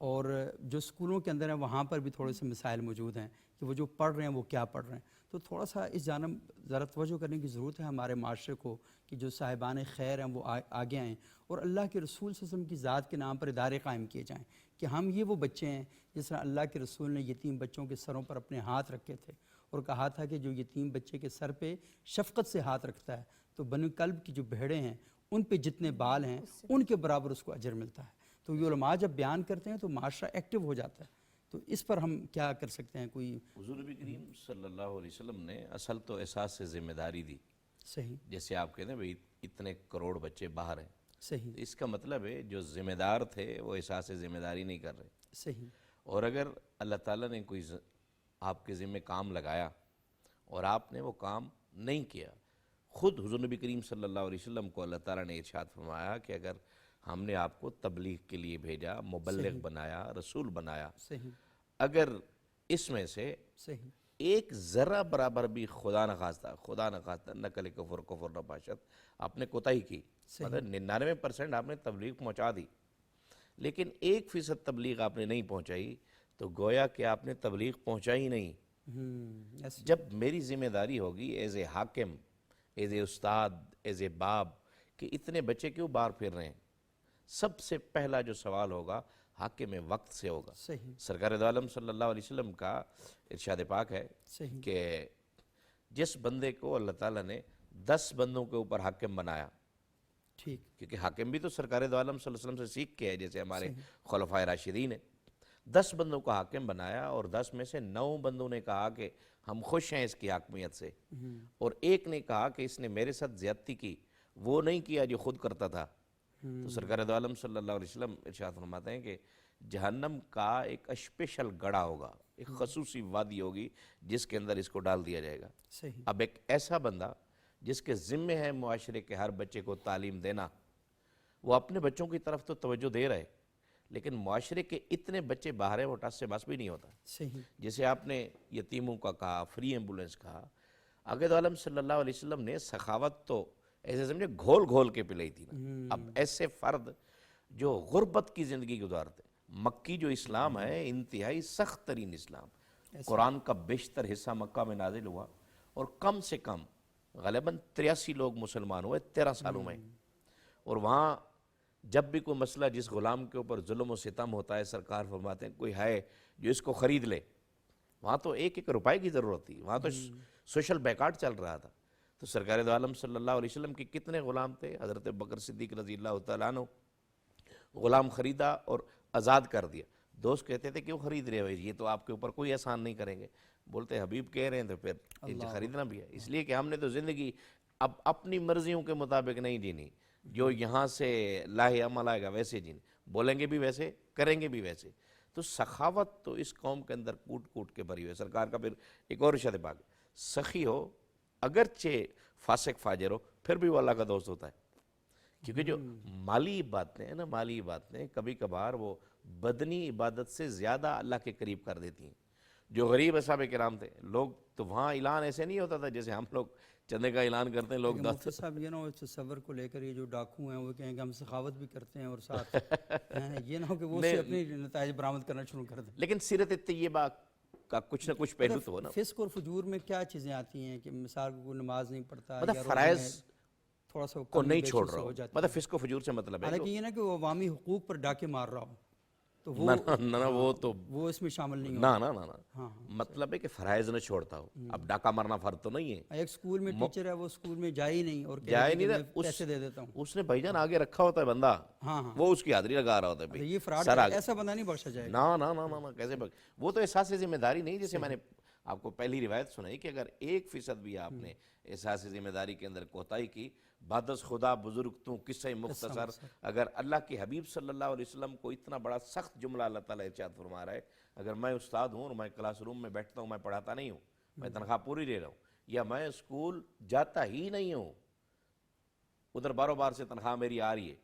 اور جو سکولوں کے اندر ہیں وہاں پر بھی تھوڑے سے مسائل موجود ہیں کہ وہ جو پڑھ رہے ہیں وہ کیا پڑھ رہے ہیں۔ تو تھوڑا سا اس جانب ذرا توجہ کرنے کی ضرورت ہے ہمارے معاشرے کو کہ جو صاحبان خیر ہیں وہ آگے آئیں، اور اللہ کے رسول صلی اللہ علیہ وسلم کی ذات کے نام پر ادارے قائم کیے جائیں کہ ہم یہ وہ بچے ہیں جس طرح اللہ کے رسول نے یتیم بچوں کے سروں پر اپنے ہاتھ رکھے تھے اور کہا تھا کہ جو یتیم بچے کے سر پہ شفقت سے ہاتھ رکھتا ہے تو بنو کلب کی جو بھیڑیں ہیں ان پہ جتنے بال ہیں ان کے برابر اس کو اجر ملتا ہے۔ تو یہ علماء جب بیان کرتے ہیں تو معاشرہ ایکٹیو ہو جاتا ہے۔ تو اس پر ہم کیا کر سکتے ہیں؟ کوئی حضور نبی کریم صلی اللہ علیہ وسلم نے اصل تو احساس سے ذمہ داری دی، صحیح، جیسے آپ کہتے ہیں بھئی اتنے کروڑ بچے باہر ہیں، صحیح، اس کا مطلب ہے جو ذمہ دار تھے وہ احساس سے ذمہ داری نہیں کر رہے۔ صحیح، اور اگر اللہ تعالیٰ نے کوئی آپ کے ذمہ کام لگایا اور آپ نے وہ کام نہیں کیا، خود حضور نبی کریم صلی اللہ علیہ وسلم کو اللہ تعالیٰ نے ارشاد فرمایا کہ اگر ہم نے آپ کو تبلیغ کے لیے بھیجا، مبلغ بنایا، رسول بنایا، صحیح، اگر اس میں سے صحیح، ایک ذرہ برابر بھی خدا نخواستہ نقل کفر نباشت آپ نے کوتاہی کی، مطلب 99% آپ نے تبلیغ پہنچا دی، لیکن 1% تبلیغ آپ نے نہیں پہنچائی تو گویا کہ آپ نے تبلیغ پہنچا ہی نہیں۔ جب میری ذمہ داری ہوگی ایز اے حاکم، ایز اے استاد، ایز اے باپ کہ اتنے بچے کیوں باہر پھر رہے ہیں، سب سے پہلا جو سوال ہوگا حاکم وقت سے ہوگا۔ صحیح، سرکار دو عالم صلی اللہ علیہ وسلم کا ارشاد پاک ہے صحیح، کہ جس بندے کو اللہ تعالیٰ نے 10 بندوں کے اوپر حاکم بنایا، ٹھیک، کیونکہ حاکم بھی تو سرکار دو عالم صلی اللہ علیہ وسلم سے سیکھ کے ہے، جیسے ہمارے خلفائے راشدین ہیں، 10 بندوں کو حاکم بنایا اور 10 میں سے 9 بندوں نے کہا کہ ہم خوش ہیں اس کی حاکمیت سے، اور ایک نے کہا کہ اس نے میرے ساتھ زیادتی کی، وہ نہیں کیا جو خود کرتا تھا۔ تو سرکار دو عالم صلی اللہ علیہ وسلم ارشاد فرماتے ہیں کہ جہنم کا ایک اسپیشل گڑھا ہوگا، ایک خصوصی وادی ہوگی جس کے اندر اس کو ڈال دیا جائے گا۔ صحیح، اب ایک ایسا بندہ جس کے ذمہ ہے معاشرے کے ہر بچے کو تعلیم دینا، وہ اپنے بچوں کی طرف تو توجہ دے رہے لیکن معاشرے کے اتنے بچے باہر ہیں وہ ٹس سے بس بھی نہیں ہوتا۔ صحیح، جیسے آپ نے یتیموں کا کہا، فری ایمبولینس کہا، آقا دو عالم صلی اللہ علیہ وسلم نے سخاوت تو ایسے سمجھے گھول گھول کے پلائی تھی نا. اب ایسے فرد جو غربت کی زندگی گزارتے ہیں، مکی جو اسلام ہے انتہائی سخت ترین اسلام، قرآن کا بیشتر حصہ مکہ میں نازل ہوا اور کم سے کم غالباً 83 لوگ مسلمان ہوئے 13 سالوں میں. اور وہاں جب بھی کوئی مسئلہ جس غلام کے اوپر ظلم و ستم ہوتا ہے، سرکار فرماتے ہیں کوئی ہے جو اس کو خرید لے. وہاں تو ایک ایک روپے کی ضرورت تھی، وہاں تو سوشل بیکارڈ چل رہا تھا. تو سرکار دو عالم صلی اللہ علیہ وسلم کے کتنے غلام تھے؟ حضرت بکر صدیق رضی اللہ تعالیٰ عنہ غلام خریدا اور آزاد کر دیا. دوست کہتے تھے کیوں خرید رہے ہو، یہ تو آپ کے اوپر کوئی احسان نہیں کریں گے. بولتے حبیب کہہ رہے ہیں تو پھر خریدنا بھی ہے. اس لیے کہ ہم نے تو زندگی اب اپنی مرضیوں کے مطابق نہیں جینی، جو یہاں سے لاہ عمل آئے گا ویسے جین، بولیں گے بھی ویسے، کریں گے بھی ویسے. تو سخاوت تو اس قوم کے اندر کوٹ کوٹ کے بھری ہوئی ہے. سرکار کا پھر ایک اور ارشاد پاک، سخی ہو اگرچہ فاسق فاجر ہو پھر بھی وہ اللہ کا دوست ہوتا ہے. کیونکہ جو مالی عبادتیں ہیں نا، مالی عبادتیں کبھی کبھار وہ بدنی عبادت سے زیادہ اللہ کے قریب کر دیتی ہیں. جو غریب اصحاب کرام تھے، لوگ تو وہاں اعلان ایسے نہیں ہوتا تھا جیسے ہم لوگ چندے کا اعلان کرتے ہیں. لوگ مفتی صاحب یہ نہ ہو تصور کو لے کر یہ جو ڈاکو ہیں وہ کہیں کہ ہم سخاوت بھی کرتے ہیں اور ساتھ یہ نہ ہو کہ وہ سے اپنی نتائج برآمد کرنا شروع کر دیں. لیکن سیرت طیبہ کا کچھ نہ کچھ پہلو تو ہو نا. فسق اور فجور میں کیا چیزیں آتی ہیں کہ مثال کو کوئی نماز نہیں پڑھتا مطلب یا فرائض تھوڑا سا کو نہیں چھوڑ رہا ہو، مطلب فسق و فجور سے مطلب ہے حالانکہ یہ نا کہ وہ عوامی حقوق پر ڈاکے مار رہا ہو تو وہ وہ اس میں شامل نہیں ہوتا. نا مطلب ہے کہ فرائض نہ چھوڑتا ہو. اب ڈاکہ مارنا فرض تو نہیں ہے. ایک سکول میں ٹیچر ہے، وہ سکول میں جائے ہی نہیں اور جائے نہیں رہا، پیسے دے دیتا ہوں. اس نے بھائی جان آگے رکھا ہوتا ہے بندہ، وہ اس کی حاضری لگا رہا ہوتا ہے. یہ فراڈ ایسا بندہ نہیں بخشا جائے گا. نا کیسے وہ تو احساس ذمہ داری نہیں. جیسے میں نے آپ کو پہلی روایت سنائی کہ اگر 1% بھی آپ نے احساس ذمہ داری کے اندر کوتاہی کی، بادس خدا بزرگ تو قصہ مختصر. اگر اللہ کے حبیب صلی اللہ علیہ وسلم کو اتنا بڑا سخت جملہ اللہ تعالیٰ ارشاد فرما رہا ہے، اگر میں استاد ہوں اور میں کلاس روم میں بیٹھتا ہوں، میں پڑھاتا نہیں ہوں، میں تنخواہ پوری لے رہا ہوں، یا میں اسکول جاتا ہی نہیں ہوں، ادھر بارو بار سے تنخواہ میری آ رہی ہے،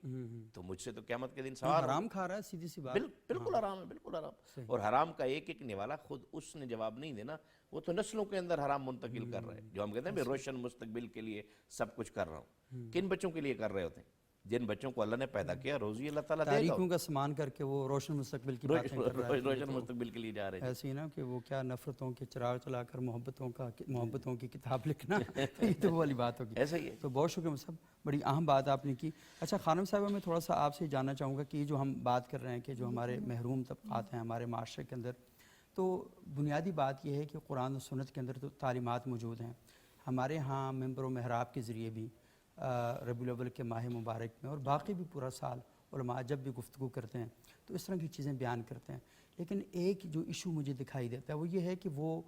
تو مجھ سے تو قیامت کے دن سوال حرام کھا رہا ہے. سیدھی سی بات، بالکل حرام ہے، بالکل حرام. اور حرام کا ایک ایک نوالا خود اس نے جواب نہیں دینا، وہ تو نسلوں کے اندر حرام منتقل کر رہا ہے. جو ہم کہتے ہیں روشن مستقبل کے لیے سب کچھ کر رہا ہوں. کن بچوں کے لیے کر رہے ہوتے ہیں؟ جن بچوں کو اللہ نے پیدا کیا، روزی اللہ تعالیٰ دے گا. تاریخوں کا سامان کر کے وہ روشن مستقبل کی باتیں کر رہا ہے. روشن مستقبل کے لیے جا رہے ہیں. ایسے ہی نا کہ وہ کیا نفرتوں کے چراغ چلا کر محبتوں کی کتاب لکھنا، یہ تو وہ والی بات ہوگی. ایسا ہی ہے. تو بہت شکریہ صاحب، بڑی اہم بات آپ نے کی. اچھا خانم صاحبہ، میں تھوڑا سا آپ سے جاننا چاہوں گا کہ یہ جو ہم بات کر رہے ہیں کہ جو ہمارے محروم طبقات ہیں ہمارے معاشرے کے اندر، تو بنیادی بات یہ ہے کہ قرآن و سنت کے اندر تو تعلیمات موجود ہیں. ہمارے ہاں منبر و محراب کے ذریعے بھی ربیع الاول کے ماہ مبارک میں اور باقی بھی پورا سال علماء جب بھی گفتگو کرتے ہیں تو اس طرح کی چیزیں بیان کرتے ہیں. لیکن ایک جو ایشو مجھے دکھائی دیتا ہے وہ یہ ہے کہ وہ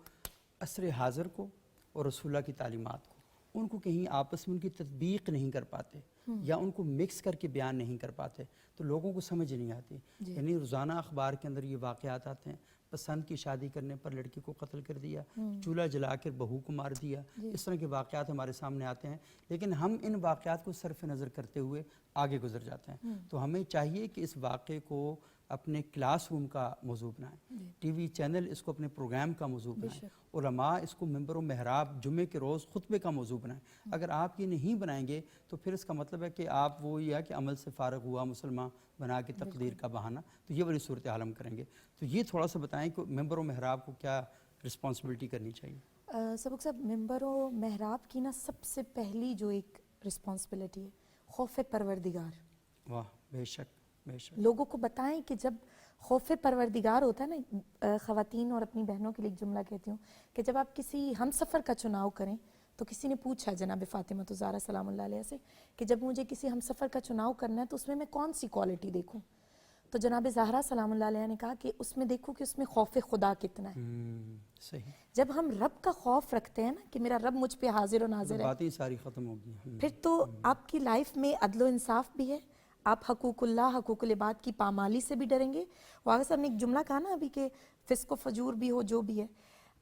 عصر حاضر کو اور رسول اللہ کی تعلیمات کو، ان کو کہیں آپس میں ان کی تطبیق نہیں کر پاتے یا ان کو مکس کر کے بیان نہیں کر پاتے، تو لوگوں کو سمجھ نہیں آتی. یعنی روزانہ اخبار کے اندر یہ واقعات آتے ہیں، پسند کی شادی کرنے پر لڑکی کو قتل کر دیا، چولہا جلا کر بہو کو مار دیا، اس طرح کے واقعات ہمارے سامنے آتے ہیں. لیکن ہم ان واقعات کو صرف نظر کرتے ہوئے آگے گزر جاتے ہیں. تو ہمیں چاہیے کہ اس واقعے کو اپنے کلاس روم کا موضوع بنائیں، ٹی وی چینل اس کو اپنے پروگرام کا موضوع بنائیں، علماء اس کو منبر و محراب جمعے کے روز خطبے کا موضوع بنائیں. اگر آپ یہ نہیں بنائیں گے تو پھر اس کا مطلب ہے کہ آپ وہ یہ ہے کہ عمل سے فارغ ہوا مسلمان بنا کے تقدیر کا بہانہ، تو یہ بڑی صورتحال ہم کریں گے. تو یہ تھوڑا سا بتائیں کہ منبر و محراب کو کیا رسپانسبلٹی کرنی چاہیے؟ سبق صاحب، منبر و محراب کی نا سب سے پہلی جو ایک رسپانسبلٹی ہے خوف پروردگار. واہ، بے شک بے شک. لوگوں کو بتائیں کہ جب خوف پروردگار ہوتا ہے نا، خواتین اور اپنی بہنوں کے لیے ایک جملہ کہتی ہوں کہ جب آپ کسی ہم سفر کا چناؤ کریں، تو کسی نے پوچھا جناب فاطمہ زہرا سلام اللہ علیہ سے کہ جب مجھے کسی ہم سفر کا چناؤ کرنا ہے تو اس میں کون سی کوالٹی دیکھوں؟ تو جناب زہرا سلام اللہ علیہ نے کہا کہ اس میں دیکھو کہ اس میں خوف خدا کتنا ہے. صحیح. جب ہم رب کا خوف رکھتے ہیں نا کہ میرا رب مجھ پہ حاضر و ناظر ہے، باتیں ساری ختم ہو گئی. پھر تو آپ کی لائف میں عدل و انصاف بھی ہے، آپ حقوق اللہ حقوق العباد کی پامالی سے بھی ڈریں گے. واقعی صاحب نے ایک جملہ کہا نا ابھی کہ فسق و فجور بھی ہو جو بھی ہے،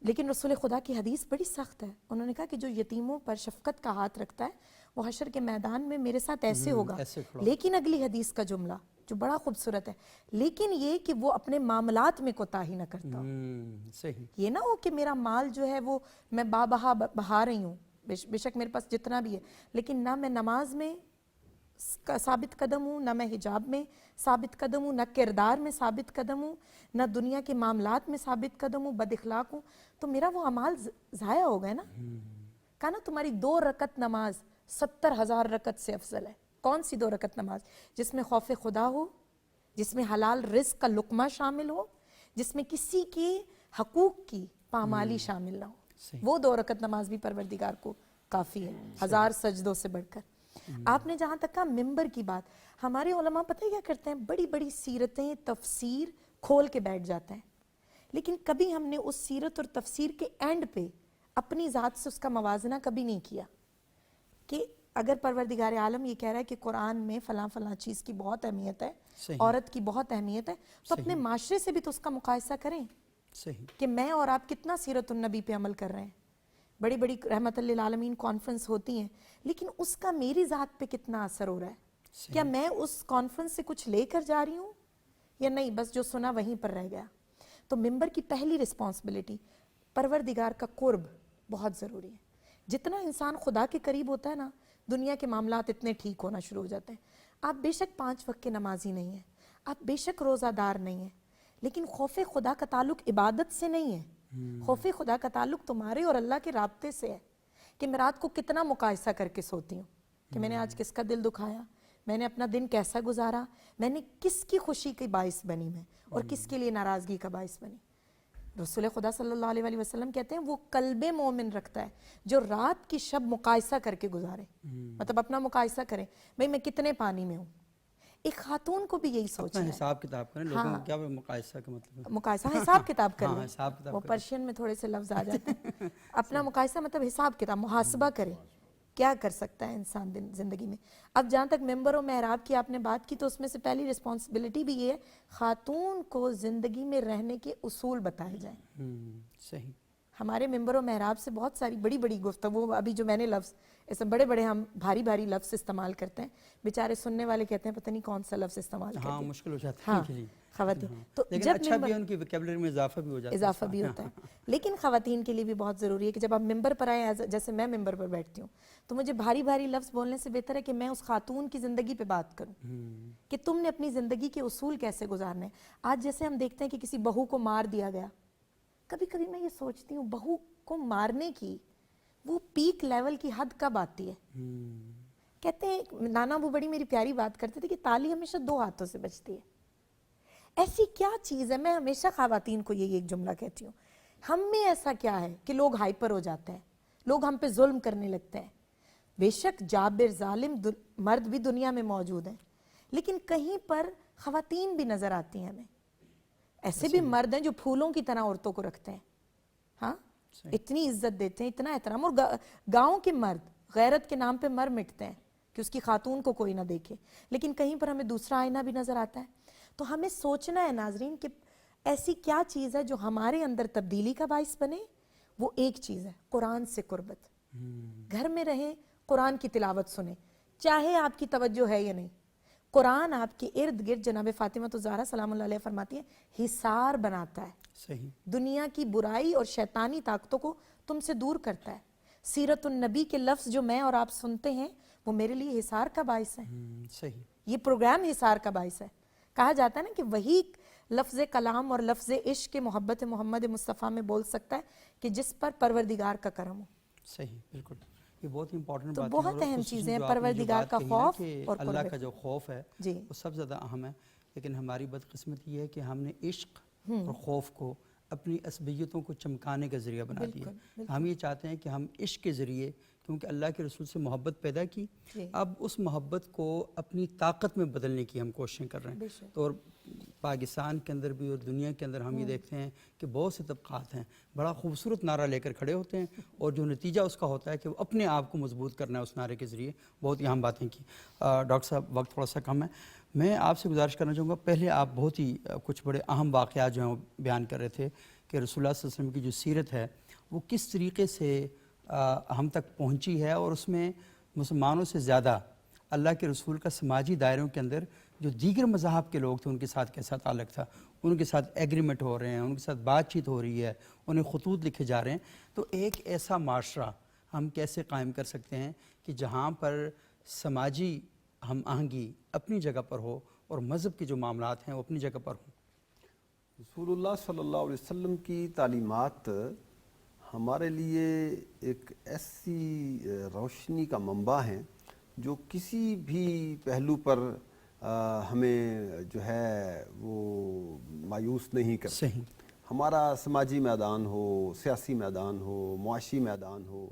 لیکن رسول خدا کی حدیث بڑی سخت ہے. انہوں نے کہا کہ جو یتیموں پر شفقت کا ہاتھ رکھتا ہے وہ حشر کے میدان میں میرے ساتھ ایسے ہوگا. لیکن اگلی حدیث کا جملہ جو بڑا خوبصورت ہے، لیکن یہ کہ وہ اپنے معاملات میں کوتاہی نہ کرتا ہو. صحیح. یہ نہ ہو کہ میرا مال جو ہے وہ میں بہا رہی ہوں، بے شک میرے پاس جتنا بھی ہے، لیکن نہ میں نماز میں ثابت قدم ہوں، نہ میں حجاب میں ثابت قدم ہوں، نہ کردار میں ثابت قدم ہوں، نہ دنیا کے معاملات میں ثابت قدم ہوں، بد اخلاق ہوں، تو میرا وہ اعمال ضائع ہو گئے نا۔ کہا نا تمہاری 2 رکعت نماز 70,000 رکعت سے افضل ہے۔ کون سی 2 رکعت نماز؟ جس میں خوف خدا ہو، جس میں حلال رزق کا لقمہ شامل ہو، جس میں کسی کے حقوق کی پامالی شامل نہ ہو، وہ 2 رکعت نماز بھی پروردگار کو کافی ہے 1000 سجدوں سے بڑھ کر۔ آپ نے جہاں تک کہا ممبر کی بات، ہمارے علماء پتہ کیا کرتے ہیں، بڑی بڑی سیرتیں تفسیر کھول کے بیٹھ جاتے ہیں، لیکن کبھی ہم نے اس سیرت اور تفسیر کے اینڈ پہ اپنی ذات سے اس کا موازنہ کبھی نہیں کیا کہ اگر پروردگار عالم یہ کہہ رہا ہے کہ قرآن میں فلاں فلاں چیز کی بہت اہمیت ہے، عورت کی بہت اہمیت ہے، تو اپنے معاشرے سے بھی تو اس کا مقایسہ کریں کہ میں اور آپ کتنا سیرت النبی پہ عمل کر رہے ہیں۔ بڑی بڑی رحمت للعالمین کانفرنس ہوتی ہیں، لیکن اس کا میری ذات پہ کتنا اثر ہو رہا ہے؟ کیا میں اس کانفرنس سے کچھ لے کر جا رہی ہوں یا نہیں، بس جو سنا وہیں پر رہ گیا؟ تو ممبر کی پہلی رسپانسبلٹی، پروردگار کا قرب بہت ضروری ہے۔ جتنا انسان خدا کے قریب ہوتا ہے نا، دنیا کے معاملات اتنے ٹھیک ہونا شروع ہو جاتے ہیں۔ آپ بے شک 5 وقت کے نمازی نہیں ہیں، آپ بے شک روزہ دار نہیں ہیں، لیکن خوف خدا کا تعلق عبادت سے نہیں ہے، خوف خدا کا تعلق تمہارے اور اللہ کے رابطے سے ہے کہ میں رات کو کتنا مقایسہ کر کے سوتی ہوں کہ میں نے آج کس کا دل دکھایا، میں نے اپنا دن کیسا گزارا، میں نے کس کی خوشی کی باعث بنی میں اور کس کے لیے ناراضگی کا باعث بنی۔ رسول خدا صلی اللہ علیہ وسلم کہتے ہیں وہ قلب مومن رکھتا ہے جو رات کی شب مقایسہ کر کے گزارے، مطلب اپنا مقایسہ کریں، بھئی میں کتنے پانی میں ہوں۔ ایک خاتون کو بھی یہی سوچنا ہے، حساب کتاب کریں، لوگوں کو کیا مقایسہ کا مطلب ہے؟ مقایسہ حساب کتاب کر لیں، حساب کتاب وہ پرشین میں تھوڑے سے لفظ آ جاتے ہیں۔ اپنا مقایسہ مطلب حساب کتاب، محاسبہ کریں کیا کر سکتا ہے انسان زندگی میں۔ اب جہاں تک ممبر و محراب کی آپ نے بات کی، تو اس میں سے پہلی رسپانسبلٹی بھی یہ ہے خاتون کو زندگی میں رہنے کے اصول بتائے جائیں۔ صحیح۔ ہمارے ممبر و محراب سے بہت ساری بڑی بڑی گفتگو، ابھی جو میں نے لفظ ایسے بڑے بڑے ہم بھاری بھاری لفظ استعمال کرتے ہیں، بیچارے سننے والے کہتے ہیں پتہ نہیں کون سا لفظ استعمال کرتے ہیں، مشکل ہو جاتا ہے ان کے لیے، خواتین تو لیکن جب اچھا بھی ہے، ان کی ویکیبلری میں اضافہ بھی ہو جاتا ہے، اضافہ بھی ہوتا ہے، لیکن خواتین کے لیے بھی بہت ضروری ہے کہ جب آپ ممبر پر آئیں، جیسے میں ممبر پر بیٹھتی ہوں، تو مجھے بھاری بھاری لفظ بولنے سے بہتر ہے کہ میں اس خاتون کی زندگی پہ بات کروں کہ تم نے اپنی زندگی کے اصول کیسے گزارنے ہیں۔ آج جیسے ہم دیکھتے ہیں کہ کسی بہو کو مار دیا گیا، کبھی کبھی میں یہ سوچتی ہوں بہو کو مارنے کی وہ پیک لیول کی حد کب آتی ہے؟ کہتے ہیں نانا ابو بڑی میری پیاری بات کرتے تھے کہ تالی ہمیشہ 2 ہاتھوں سے بجتی ہے۔ ایسی کیا چیز ہے، میں ہمیشہ خواتین کو یہ ایک جملہ کہتی ہوں، ہم میں ایسا کیا ہے کہ لوگ ہائپر ہو جاتے ہیں، لوگ ہم پہ ظلم کرنے لگتے ہیں۔ بے شک جابر ظالم مرد بھی دنیا میں موجود ہیں، لیکن کہیں پر خواتین بھی نظر آتی ہیں ہمیں، ایسے بھی مرد ہیں جو پھولوں کی طرح عورتوں کو رکھتے ہیں، ہاں اتنی عزت دیتے ہیں، اتنا احترام، اور گاؤں کے مرد غیرت کے نام پہ مر مٹتے ہیں کہ اس کی خاتون کو کوئی نہ دیکھے، لیکن کہیں پر ہمیں دوسرا آئینہ بھی نظر آتا ہے۔ تو ہمیں سوچنا ہے ناظرین کہ ایسی کیا چیز ہے جو ہمارے اندر تبدیلی کا باعث بنے۔ وہ ایک چیز ہے قرآن سے قربت، گھر میں رہیں قرآن کی تلاوت سنیں، چاہے آپ کی توجہ ہے یا نہیں، قرآن آپ کے ارد گرد، جناب فاطمہ الزہرا سلام اللہ علیہ فرماتی ہیں، حصار بناتا ہے، صحیح، دنیا کی برائی اور شیطانی طاقتوں کو تم سے دور کرتا ہے۔ سیرت النبی کے لفظ جو میں اور آپ سنتے ہیں وہ میرے لیے حصار کا باعث ہے، صحیح، یہ پروگرام حصار کا باعث ہے۔ کہا جاتا ہے نا کہ وہی لفظ کلام اور لفظ عشق کے محبت محمد مصطفیٰ میں بول سکتا ہے کہ جس پر پروردگار کا کرم ہو۔ صحیح، بالکل، یہ بہت ہی امپورٹنٹ تو بات ہے، بہت اور اہم خصوصاً چیزیں ہیں، جو آپ نے جو پروردگار بات کا کہی نا خوف کہ اور اللہ قربت کا جو خوف ہے جی، وہ سب سے زیادہ اہم ہے، لیکن ہماری بدقسمتی یہ ہے کہ ہم نے عشق اور خوف کو اپنی عصبیتوں کو چمکانے کا ذریعہ بنا دیا۔ ہم یہ چاہتے ہیں کہ ہم عشق کے ذریعے، کیونکہ اللہ کے رسول سے محبت پیدا کی، اب اس محبت کو اپنی طاقت میں بدلنے کی ہم کوششیں کر رہے ہیں۔ تو اور پاکستان کے اندر بھی اور دنیا کے اندر ہم یہ دیکھتے ہیں کہ بہت سے طبقات ہیں بڑا خوبصورت نعرہ لے کر کھڑے ہوتے ہیں، اور جو نتیجہ اس کا ہوتا ہے کہ وہ اپنے آپ کو مضبوط کرنا ہے اس نعرے کے ذریعے۔ بہت ہی اہم باتیں کی۔ ڈاکٹر صاحب وقت تھوڑا سا کم ہے، میں آپ سے گزارش کرنا چاہوں گا، پہلے آپ بہت ہی کچھ بڑے اہم واقعات جو ہیں وہ بیان کر رہے تھے کہ رسول اللہ صلی اللہ علیہ وسلم کی جو سیرت ہے وہ کس طریقے سے ہم تک پہنچی ہے، اور اس میں مسلمانوں سے زیادہ اللہ کے رسول کا سماجی دائروں کے اندر جو دیگر مذاہب کے لوگ تھے ان کے ساتھ کیسا تعلق تھا، ان کے ساتھ ایگریمنٹ ہو رہے ہیں، ان کے ساتھ بات چیت ہو رہی ہے، انہیں خطوط لکھے جا رہے ہیں۔ تو ایک ایسا معاشرہ ہم کیسے قائم کر سکتے ہیں کہ جہاں پر سماجی ہم آہنگی اپنی جگہ پر ہو اور مذہب کے جو معاملات ہیں وہ اپنی جگہ پر ہوں؟ رسول اللہ صلی اللہ علیہ وسلم کی تعلیمات ہمارے لیے ایک ایسی روشنی کا منبع ہیں جو کسی بھی پہلو پر ہمیں جو ہے وہ مایوس نہیں کرتے. صحیح. ہمارا سماجی میدان ہو، سیاسی میدان ہو، معاشی میدان ہو،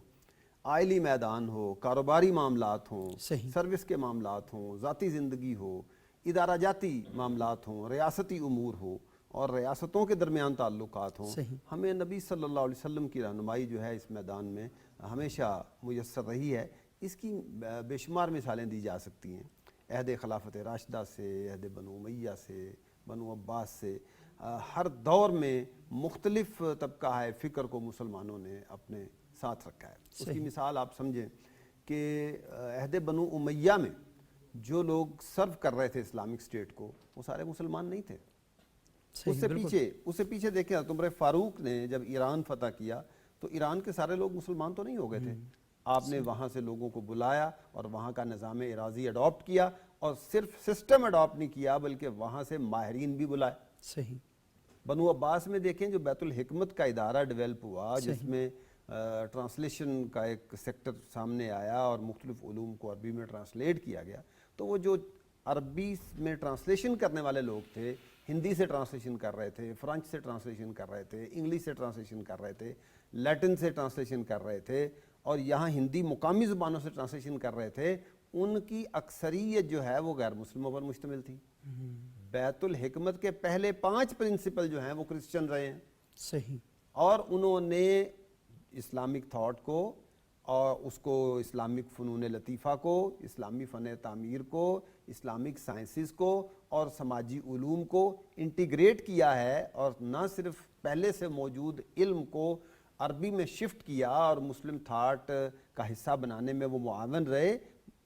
آئلی میدان ہو، کاروباری معاملات ہوں، صحیح. سروس کے معاملات ہوں، ذاتی زندگی ہو، ادارہ جاتی معاملات ہوں، ریاستی امور ہو اور ریاستوں کے درمیان تعلقات ہوں، صحیح. ہمیں نبی صلی اللہ علیہ وسلم کی رہنمائی جو ہے اس میدان میں ہمیشہ میسر رہی ہے. اس کی بے شمار مثالیں دی جا سکتی ہیں، عہد خلافت راشدہ سے، عہد بنو امیہ سے، بنو عباس سے. ہر دور میں مختلف طبقہ فکر کو مسلمانوں نے اپنے ساتھ رکھا ہے. اس کی مثال آپ سمجھیں کہ عہد بنو امیہ میں جو لوگ سرو کر رہے تھے اسلامک اسٹیٹ کو وہ سارے مسلمان نہیں تھے. اس سے پیچھے دیکھیں عمر فاروق نے جب ایران فتح کیا تو ایران کے سارے لوگ مسلمان تو نہیں ہو گئے تھے. آپ نے وہاں سے لوگوں کو بلایا اور وہاں کا نظام اراضی اڈاپٹ کیا، اور صرف سسٹم اڈاپٹ نہیں کیا بلکہ وہاں سے ماہرین بھی بلائے. صحیح. بنو عباس میں دیکھیں جو بیت الحکمت کا ادارہ ڈیولپ ہوا، جس میں ٹرانسلیشن کا ایک سیکٹر سامنے آیا اور مختلف علوم کو عربی میں ٹرانسلیٹ کیا گیا، تو وہ جو عربی میں ٹرانسلیشن کرنے والے لوگ تھے، ہندی سے ٹرانسلیشن کر رہے تھے، فرانچ سے ٹرانسلیشن کر رہے تھے، انگلش سے ٹرانسلیشن کر رہے تھے، لیٹن سے ٹرانسلیشن کر رہے تھے، اور یہاں ہندی مقامی زبانوں سے ٹرانسلیشن کر رہے تھے، ان کی اکثریت جو ہے وہ غیر مسلموں پر مشتمل تھی. بیت الحکمت کے پہلے 5 پرنسپل جو ہیں وہ کرسچن رہے ہیں. صحیح. اور انہوں نے اسلامک تھاٹ کو اور اس کو اسلامک فنون لطیفہ کو، اسلامی فن تعمیر کو، اسلامک سائنسز کو اور سماجی علوم کو انٹیگریٹ کیا ہے، اور نہ صرف پہلے سے موجود علم کو عربی میں شفٹ کیا اور مسلم تھاٹ کا حصہ بنانے میں وہ معاون رہے،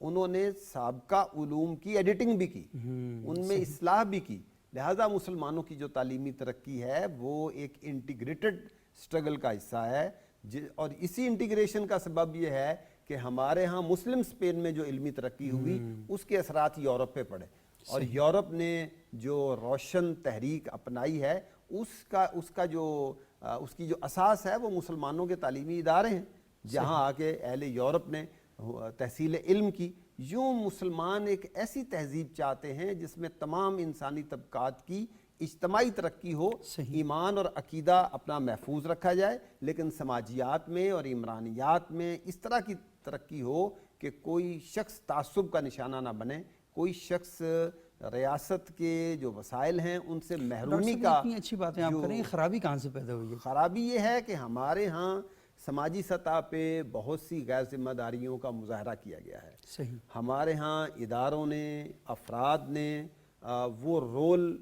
انہوں نے سابقہ علوم کی ایڈیٹنگ بھی کی، ان میں اصلاح بھی کی. لہٰذا مسلمانوں کی جو تعلیمی ترقی ہے وہ ایک انٹیگریٹڈ سٹرگل کا حصہ ہے، اور اسی انٹیگریشن کا سبب یہ ہے کہ ہمارے ہاں مسلم اسپین میں جو علمی ترقی ہوئی اس کے اثرات یورپ پہ پڑے، اور یورپ نے جو روشن تحریک اپنائی ہے اس کی جو اساس ہے وہ مسلمانوں کے تعلیمی ادارے ہیں، جہاں آ کے اہل یورپ نے تحصیل علم کی. یوں مسلمان ایک ایسی تہذیب چاہتے ہیں جس میں تمام انسانی طبقات کی اجتماعی ترقی ہو، ایمان اور عقیدہ اپنا محفوظ رکھا جائے، لیکن سماجیات میں اور عمرانیات میں اس طرح کی ترقی ہو کہ کوئی شخص تعصب کا نشانہ نہ بنے، کوئی شخص ریاست کے جو وسائل ہیں ان سے محرومی کا. اتنی اچھی باتیں آپ کریں، خرابی کہاں سے پیدا ہوئی ہے؟ خرابی یہ ہے کہ ہمارے ہاں سماجی سطح پہ بہت سی غیر ذمہ داریوں کا مظاہرہ کیا گیا ہے. صحیح. ہمارے ہاں اداروں نے، افراد نے وہ رول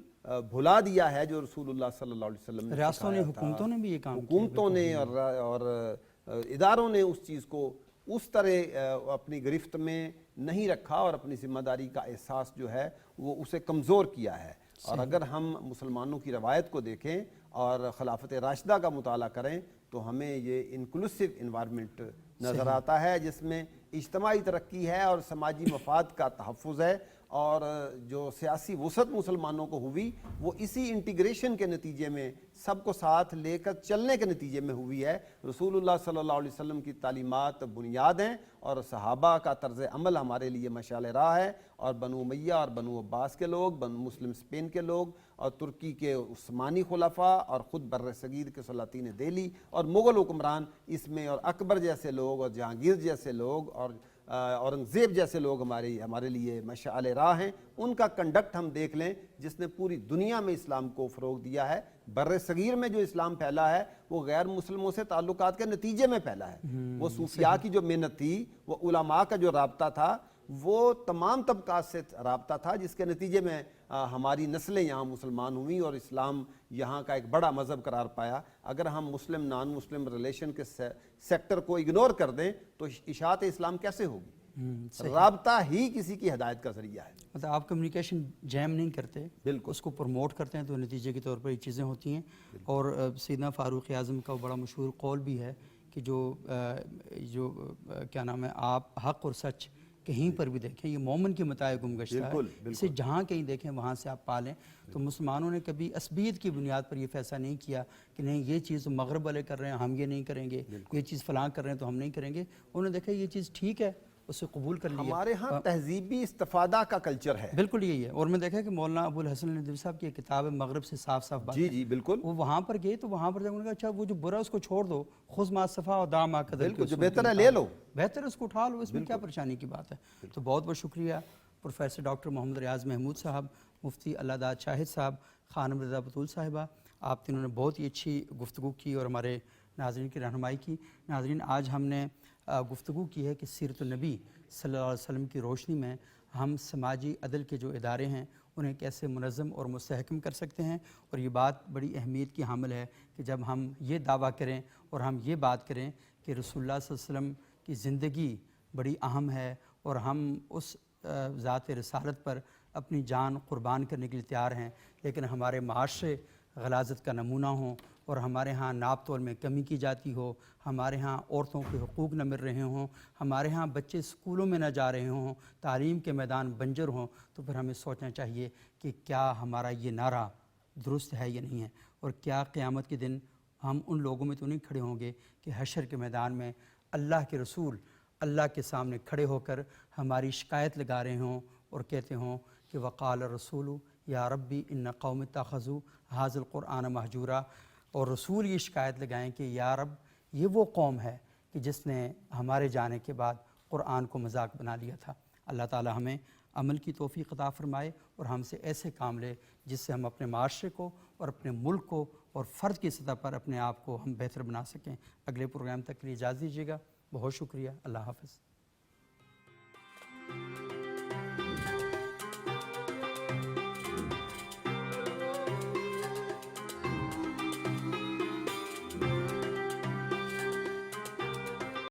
بھلا دیا ہے جو رسول اللہ صلی اللہ علیہ وسلم نے ریاستوں نے، حکومتوں نے بھی یہ کام کیا، حکومتوں نے اور اداروں نے اس چیز کو اس طرح اپنی گرفت میں نہیں رکھا اور اپنی ذمہ داری کا احساس جو ہے وہ اسے کمزور کیا ہے. اور اگر ہم مسلمانوں کی روایت کو دیکھیں اور خلافت راشدہ کا مطالعہ کریں تو ہمیں یہ انکلوسیو انوائرمنٹ نظر آتا ہے جس میں اجتماعی ترقی ہے اور سماجی مفاد کا تحفظ ہے، اور جو سیاسی وسعت مسلمانوں کو ہوئی وہ اسی انٹیگریشن کے نتیجے میں، سب کو ساتھ لے کر چلنے کے نتیجے میں ہوئی ہے. رسول اللہ صلی اللہ علیہ وسلم کی تعلیمات بنیاد ہیں اور صحابہ کا طرز عمل ہمارے لیے مشعل راہ ہے، اور بنو امیہ اور بنو عباس کے لوگ، مسلم اسپین کے لوگ اور ترکی کے عثمانی خلفاء اور خود بر صغیر کے سلاطین دہلی اور مغل حکمران اس میں، اور اکبر جیسے لوگ اور جہانگیر جیسے لوگ اور اورنگزیب جیسے لوگ ہمارے لیے مشعل راہ ہیں. ان کا کنڈکٹ ہم دیکھ لیں جس نے پوری دنیا میں اسلام کو فروغ دیا ہے. بر صغیر میں جو اسلام پھیلا ہے وہ غیر مسلموں سے تعلقات کے نتیجے میں پھیلا ہے. وہ صوفیاء کی جو محنت تھی، وہ علماء کا جو رابطہ تھا، وہ تمام طبقات سے رابطہ تھا جس کے نتیجے میں ہماری نسلیں یہاں مسلمان ہوئیں اور اسلام یہاں کا ایک بڑا مذہب قرار پایا. اگر ہم مسلم نان مسلم ریلیشن کے سیکٹر کو اگنور کر دیں تو اشاعت اسلام کیسے ہوگی؟ رابطہ ہی کسی کی ہدایت کا ذریعہ ہے. مطلب آپ کمیونیکیشن جیم نہیں کرتے، بالکل اس کو پروموٹ کرتے ہیں تو نتیجے کے طور پر یہ چیزیں ہوتی ہیں. اور سیدنا فاروق اعظم کا بڑا مشہور قول بھی ہے کہ کیا نام ہے، آپ حق اور سچ کہیں پر بھی دیکھیں، یہ مومن کی متاع گم گشتہ ہے، اسے جہاں کہیں دیکھیں وہاں سے آپ پالیں۔ تو مسلمانوں نے کبھی عصبیت کی بنیاد پر یہ فیصلہ نہیں کیا کہ نہیں یہ چیز مغرب والے کر رہے ہیں ہم یہ نہیں کریں گے، یہ چیز فلاں کر رہے ہیں تو ہم نہیں کریں گے۔ انہوں نے دیکھا یہ چیز ٹھیک ہے، اسے قبول کر لیا۔ ہمارے ہاں تہذیبی استفادہ کا کلچر ہے، بالکل یہی ہے۔ اور میں دیکھا کہ مولانا ابو الحسن ندوی صاحب کی ایک کتاب ہے مغرب سے صاف صاف بات، جی بالکل، وہ وہاں پر گئے تو وہاں پر جب انہوں نے کہا اچھا وہ جو برا اس کو چھوڑ دو، خذ ما صفا و دع ما قدر، بالکل جو بہتر ہے لے لو، بہتر ہے اس کو اٹھا لو، اس میں کیا پریشانی کی بات ہے۔ تو بہت بہت شکریہ پروفیسر ڈاکٹر محمد ریاض محمود صاحب، مفتی اللہ داد شاہد صاحب، خانم رضا بطول صاحبہ، آپ تینوں نے بہت ہی اچھی گفتگو کی اور ہمارے ناظرین کی رہنمائی کی۔ ناظرین، آج ہم نے گفتگو کی ہے کہ سیرت النبی صلی اللہ علیہ وسلم کی روشنی میں ہم سماجی عدل کے جو ادارے ہیں انہیں کیسے منظم اور مستحکم کر سکتے ہیں، اور یہ بات بڑی اہمیت کی حامل ہے کہ جب ہم یہ دعویٰ کریں اور ہم یہ بات کریں کہ رسول اللہ صلی اللہ علیہ وسلم کی زندگی بڑی اہم ہے اور ہم اس ذات رسالت پر اپنی جان قربان کرنے کے لیے تیار ہیں، لیکن ہمارے معاشرے غلاظت کا نمونہ ہوں اور ہمارے ہاں ناپ تول میں کمی کی جاتی ہو، ہمارے ہاں عورتوں کے حقوق نہ مل رہے ہوں، ہمارے ہاں بچے اسکولوں میں نہ جا رہے ہوں، تعلیم کے میدان بنجر ہوں، تو پھر ہمیں سوچنا چاہیے کہ کیا ہمارا یہ نعرہ درست ہے یا نہیں ہے، اور کیا قیامت کے دن ہم ان لوگوں میں تو نہیں کھڑے ہوں گے کہ حشر کے میدان میں اللہ کے رسول اللہ کے سامنے کھڑے ہو کر ہماری شکایت لگا رہے ہوں اور کہتے ہوں کہ وقال الرسول یا ربی ان قوم اتخذوا ھذا القرآن مہجورا، اور رسول یہ شکایت لگائیں کہ یا رب یہ وہ قوم ہے کہ جس نے ہمارے جانے کے بعد قرآن کو مذاق بنا لیا تھا۔ اللہ تعالی ہمیں عمل کی توفیق عطا فرمائے اور ہم سے ایسے کام لے جس سے ہم اپنے معاشرے کو اور اپنے ملک کو اور فرد کی سطح پر اپنے آپ کو ہم بہتر بنا سکیں۔ اگلے پروگرام تک کے لیے اجازت دیجیے گا، بہت شکریہ، اللہ حافظ۔